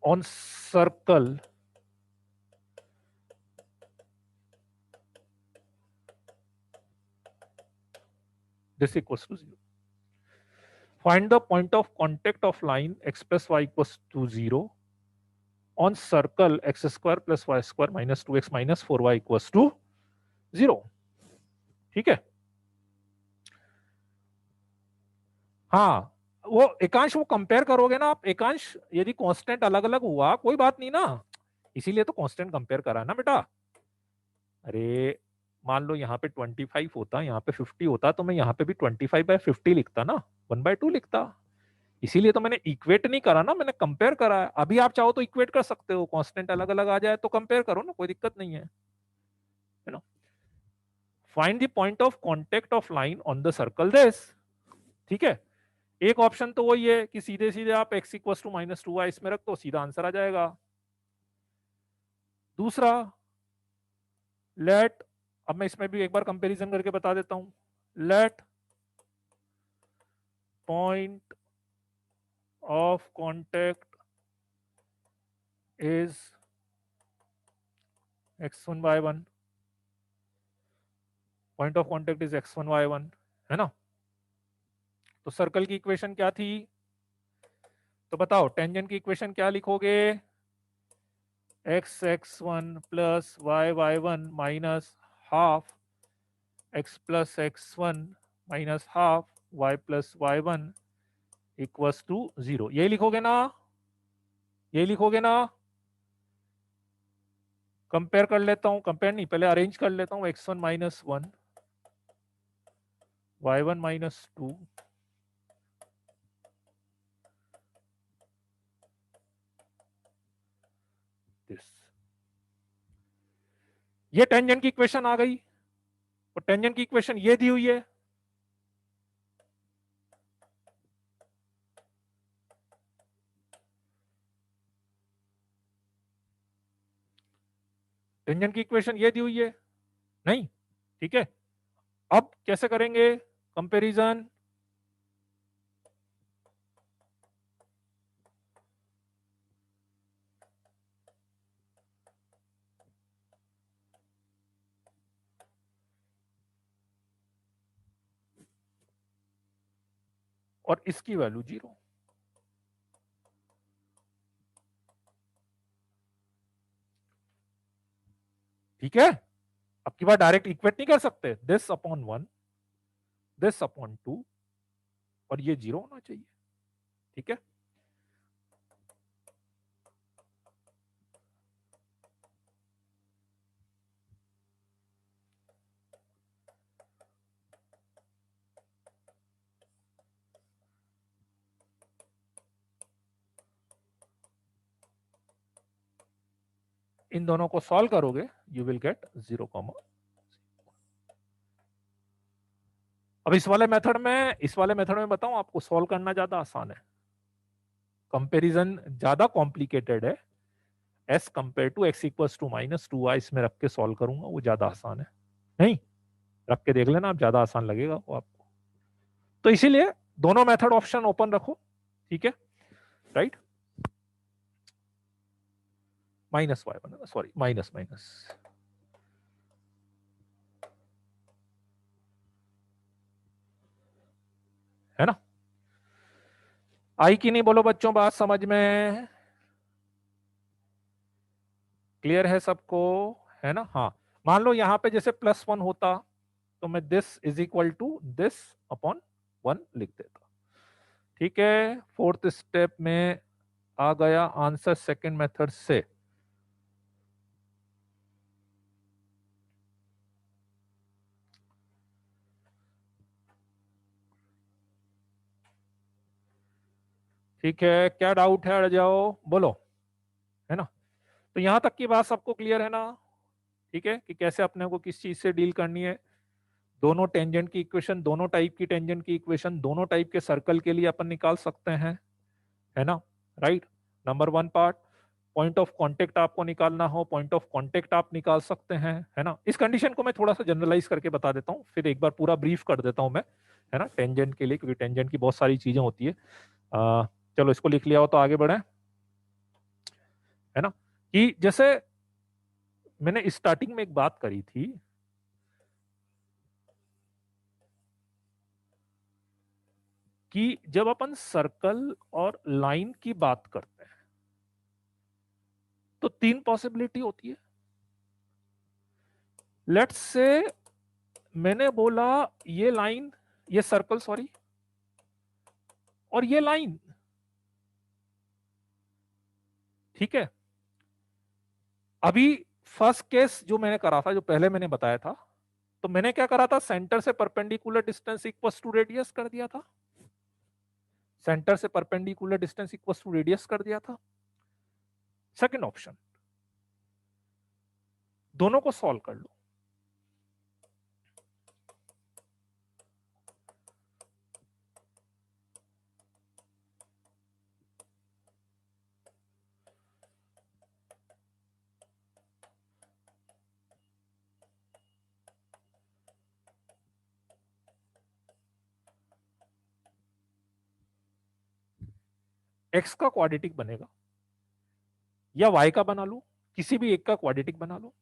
on circle this equals to 0. Find the point of contact of line x+y = 0 on circle x² + y² - 2x - 4y = 0। ठीक है। हाँ, वो एकांश वो compare करोगे ना आप, एकांश यदि कांस्टेंट अलग अलग हुआ कोई बात नहीं ना, इसीलिए तो कांस्टेंट कंपेयर करा ना बेटा। अरे मान लो यहाँ पे 25 होता, यहाँ पे 50 होता, तो मैं यहाँ पे भी 25/50 लिखता ना, 1/2 लिखता। इसीलिए तो मैंने इक्वेट नहीं करा ना, मैंने कंपेयर करा है। अभी आप चाहो तो इक्वेट कर सकते हो, कांस्टेंट अलग अलग आ जाए तो कंपेयर करो ना, कोई दिक्कत नहीं है ना। Find the point of contact of line on the circle this. ठीक है। एक ऑप्शन तो वही है कि सीधे सीधे आप x = -2y इसमें रख दो, सीधा आंसर आ जाएगा। दूसरा, लेट, अब मैं इसमें भी एक बार कंपैरिजन करके बता देता हूं। Let point of contact is x1y1, point of contact is x1y1, है ना। तो सर्कल की इक्वेशन क्या थी, तो बताओ टेंजेंट की इक्वेशन क्या लिखोगे, x(x1 + y(y1) - half x + x1 - half y + y1 = 0। यही लिखोगे ना, यही लिखोगे ना। कंपेयर कर लेता हूं, कंपेयर नहीं पहले अरेंज कर लेता हूं, x1 - 1 y1 - 2 दिस, ये टेंजेंट की इक्वेशन आ गई। और टेंजेंट की इक्वेशन ये दी हुई है, टेंजेंट की इक्वेशन ये दी हुई है नहीं। ठीक है। अब कैसे करेंगे कंपैरिजन, और इसकी वैल्यू 0। ठीक है। अब की बार डायरेक्ट इक्वेट नहीं कर सकते, this/1, this/2, और ये 0 होना चाहिए। ठीक है। इन दोनों को सॉल्व करोगे, यू विल गेट 0, अब इस वाले मेथड में बताऊं आपको, सॉल्व करना ज्यादा आसान है, कंपैरिजन ज्यादा कॉम्प्लिकेटेड है। S compare to x = -2y इसमें रख के सॉल्व करूंगा, वो ज्यादा आसान है। नहीं, रख के देख लेना आप, ज्यादा आसान लगेगा वो आपको। तो इसीलिए दोनों मेथड ऑप्शन ओपन रखो। ठीक है, right. -y1, sorry, minus minus, है ना। आई कि नहीं बोलो बच्चों, बात समझ में क्लियर है सबको, है ना। हाँ, मान लो यहां पे जैसे +1 होता तो मैं this is equal to this upon 1 लिख देता। ठीक है, फोर्थ स्टेप में आ गया आंसर सेकंड मेथड से। ठीक है, क्या डाउट है, अड़ जाओ, बोलो, है ना। तो यहां तक की बात सबको क्लियर है ना। ठीक है, कि कैसे अपने को किस चीज से डील करनी है। दोनों टेंजेंट की इक्वेशन, दोनों टाइप की टेंजेंट की इक्वेशन, दोनों टाइप के सर्कल के लिए अपन निकाल सकते हैं, है ना। Right, number 1 part. Point of contact आपको निकालना हो, पॉइंट ऑफ कांटेक्ट आप निकाल सकते हैं, है ना। इस कंडीशन को मैं थोड़ा सा जनरलाइज करके बता देता हूँ, फिर एक बार पूरा ब्रीफ कर देता हूँ मैं, है ना, टेंजेंट के लिए, क्योंकि टेंजेंट की बहुत सारी चीजें होती है। चलो इसको लिख लिया हो तो आगे बढ़े, है ना। कि जैसे मैंने स्टार्टिंग में एक बात करी थी कि जब अपन सर्कल और लाइन की बात करते हैं तो 3 पॉसिबिलिटी होती है। लेट्स से मैंने बोला ये लाइन, ये सर्कल सॉरी, और ये लाइन, ठीक है। अभी फर्स्ट केस जो मैंने करा था, जो पहले मैंने बताया था, तो मैंने क्या करा था, सेंटर से perpendicular distance equals to radius कर दिया था। सेंटर से perpendicular distance equals to radius कर दिया था। सेकंड ऑप्शन, दोनों को सॉल्व कर लो। एक्स का क्वाड्रेटिक बनेगा या वाई का बना लो, किसी भी एक का क्वाड्रेटिक बना लो।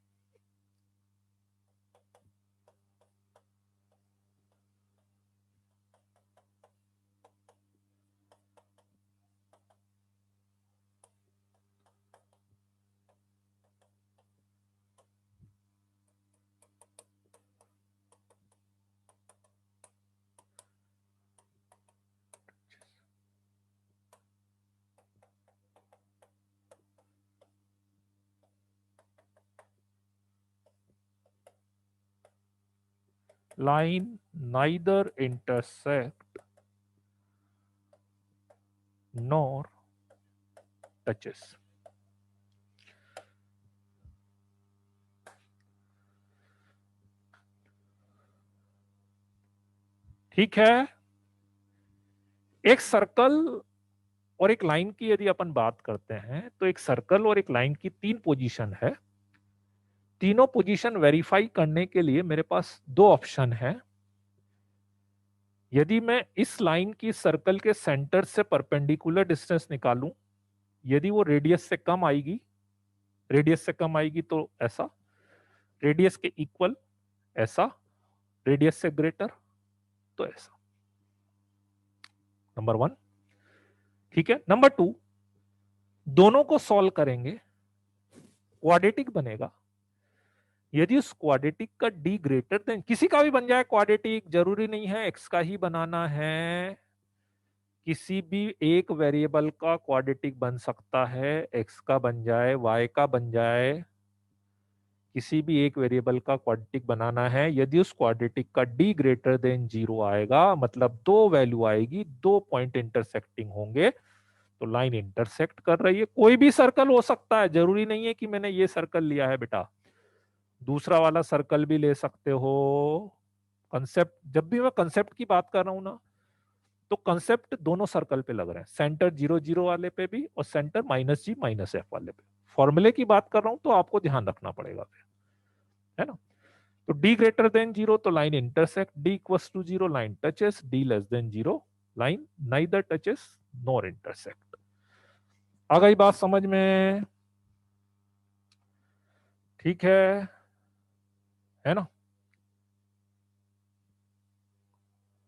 line neither intersect nor touches। ठीक है, एक सर्कल और एक लाइन की यदि अपन बात करते हैं तो एक सर्कल और एक लाइन की 3 पोजीशन है। तीनों पोजीशन वेरीफाई करने के लिए मेरे पास 2 ऑप्शन है। यदि मैं इस लाइन की सर्कल के सेंटर से परपेंडिकुलर डिस्टेंस निकालूं, यदि वो रेडियस से कम आएगी, रेडियस से कम आएगी तो ऐसा, रेडियस के इक्वल ऐसा, रेडियस से ग्रेटर तो ऐसा। नंबर 1। ठीक है, नंबर 2, दोनों को सॉल्व करेंगे, क्वाड्रेटिक बनेगा। यदि उस क्वाड्रेटिक का डी ग्रेटर देन, किसी का भी बन जाए क्वाड्रेटिक, जरूरी नहीं है एक्स का ही बनाना है, किसी भी एक वेरिएबल का क्वाड्रेटिक बन सकता है, एक्स का बन जाए, वाई का बन जाए, किसी भी एक वेरिएबल का क्वाड्रेटिक बनाना है। यदि उस क्वाड्रेटिक का डी ग्रेटर देन 0 आएगा, मतलब 2 वैल्यू आएगी, 2 पॉइंट इंटरसेक्टिंग होंगे, तो लाइन इंटरसेक्ट कर रही है। कोई भी सर्कल हो सकता है, जरूरी नहीं है कि मैंने ये सर्कल लिया है बेटा, दूसरा वाला सर्कल भी ले सकते हो। कंसेप्ट, जब भी मैं कंसेप्ट की बात कर रहा हूं ना, तो कंसेप्ट दोनों सर्कल पे लग रहे हैं, सेंटर 0 0 वाले पे भी और सेंटर -G - F वाले पे। फॉर्मूले की बात कर रहा हूं तो आपको ध्यान रखना पड़ेगा फिर, है ना। तो डी ग्रेटर देन 0 तो line intersect, D equals to 0 line touches, D less than 0 line neither touches nor intersect. आ गई बात समझ में? ठीक है ना।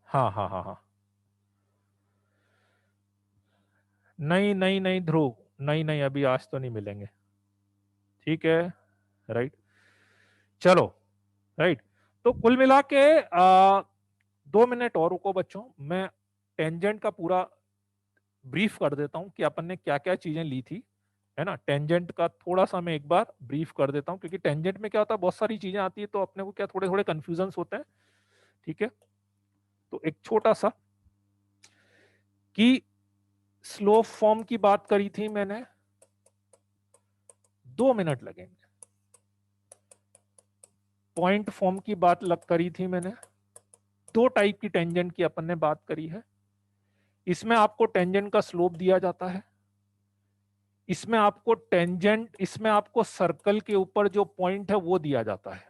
हाँ हाँ हाँ हाँ। नहीं नहीं नहीं ध्रुव, नहीं नहीं, अभी आज तो नहीं मिलेंगे। ठीक है, राइट। चलो, राइट। तो कुल मिला के 2 मिनट और रुको बच्चों, मैं टेंजेंट का पूरा ब्रीफ कर देता हूं कि अपन ने क्या क्या चीजें ली थी, है ना। टेंजेंट का थोड़ा सा मैं एक बार ब्रीफ कर देता हूं, क्योंकि टेंजेंट में क्या होता है, बहुत सारी चीजें आती है, तो अपने को क्या थोड़े थोड़े कंफ्यूजन होते हैं। ठीक है, तो एक छोटा सा कि स्लोप फॉर्म की बात करी थी मैंने, 2 मिनट लगेंगे। पॉइंट फॉर्म की बात करी थी मैंने, 2 टाइप की टेंजेंट की अपन ने बात करी है। इसमें आपको टेंजेंट का स्लोप दिया जाता है, इसमें आपको सर्कल के ऊपर जो पॉइंट है वो दिया जाता है,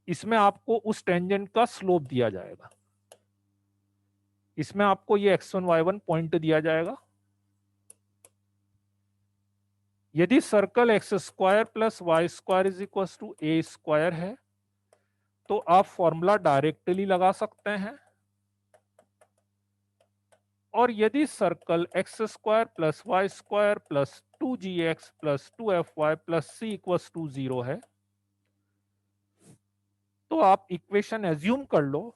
इसमें आपको उस टेंजेंट का स्लोप दिया जाएगा, इसमें आपको ये x1 y1 पॉइंट दिया जाएगा। यदि circle x square plus Y square is equal to a square है, तो आप फॉर्मूला डायरेक्टली लगा सकते हैं। और यदि circle x square plus Y square plus 2gx plus 2fy plus c equal to 0 है, तो आप इक्वेशन एज्यूम कर लो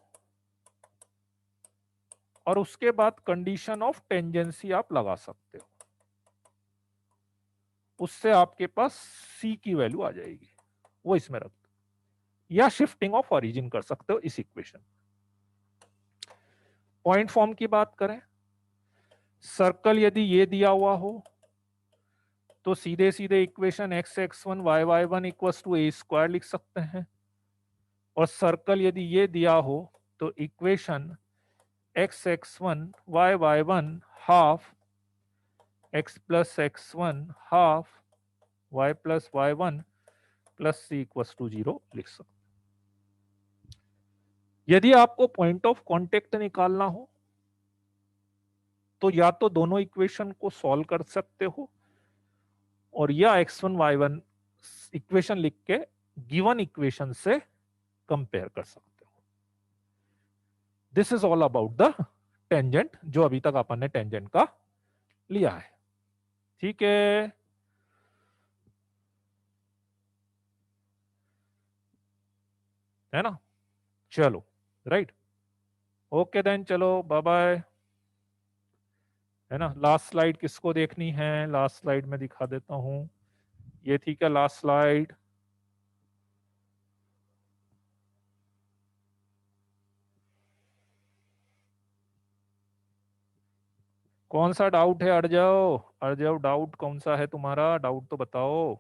और उसके बाद कंडीशन ऑफ टेंजेंसी आप लगा सकते हो, उससे आपके पास c की वैल्यू आ जाएगी, वो इसमें रख दो, या शिफ्टिंग ऑफ ओरिजिन कर सकते हो इस इक्वेशन। पॉइंट फॉर्म की बात करें, सर्कल यदि ये दिया हुआ हो तो सीधे सीधे equation x(x1) y(y1) equal to a square लिख सकते हैं, और सर्कल यदि ये दिया हो तो equation x(x1) y(y1) half x plus x1 half y plus y1 plus c equal to 0 लिख सकते हैं। यदि आपको पॉइंट ऑफ कांटेक्ट निकालना हो तो या तो दोनों इक्वेशन को सॉल्व कर सकते हो, और या x1 y1 इक्वेशन लिख के गिवन इक्वेशन से कंपेयर कर सकते हो। This is all about the tangent, जो अभी तक अपन ने टेंजेंट का लिया है। ठीक है ना। चलो, राइट, ओके देन, चलो बाय बाय। है ना, लास्ट स्लाइड किसको देखनी है, लास्ट स्लाइड में दिखा देता हूं, ये थी क्या लास्ट स्लाइड। कौन सा डाउट है, अड़ जाओ अड़ जाओ, डाउट कौन सा है तुम्हारा, डाउट तो बताओ।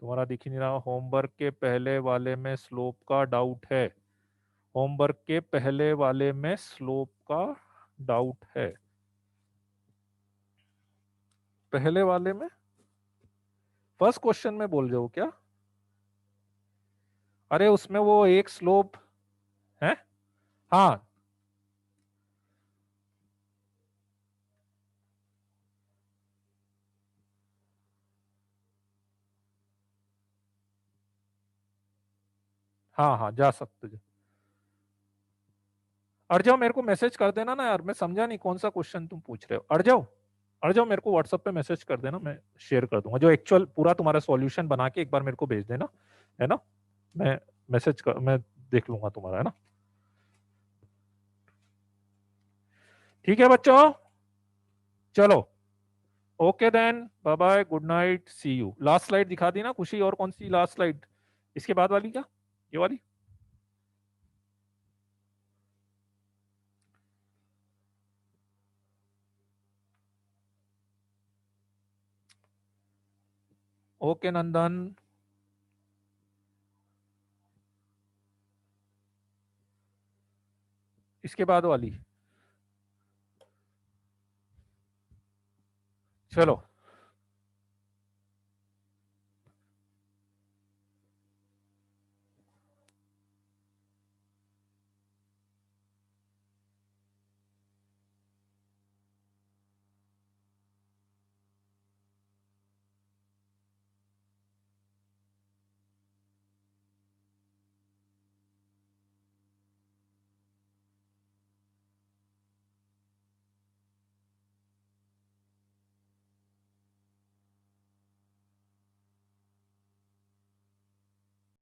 तुम्हारा दिख ही नहीं रहा, होमवर्क के पहले वाले में स्लोप का डाउट है, होमवर्क के पहले वाले में स्लोप का डाउट है, पहले वाले में फर्स्ट क्वेश्चन में बोल रहे हो क्या। अरे उसमें वो एक स्लोप है। हाँ हाँ हाँ, जा सकते हो। अड़ जाओ, मेरे को मैसेज कर देना ना यार, मैं समझा नहीं कौन सा क्वेश्चन तुम पूछ रहे हो। अड़ जाओ, अड़ जाओ, मेरे को व्हाट्सएप पे मैसेज कर देना, मैं शेयर कर दूंगा, जो एक्चुअल पूरा तुम्हारा सॉल्यूशन बना के एक बार मेरे को भेज देना, है ना। मैं मैं देख लूंगा तुम्हारा, है ना। ठीक है बच्चों, चलो, okay then, bye bye, good night, see you. Last slide दिखा दी ना खुशी, और कौन सी लास्ट स्लाइड, इसके बाद वाली क्या, ये वाली। ओके नंदन, इसके बाद वाली, चलो।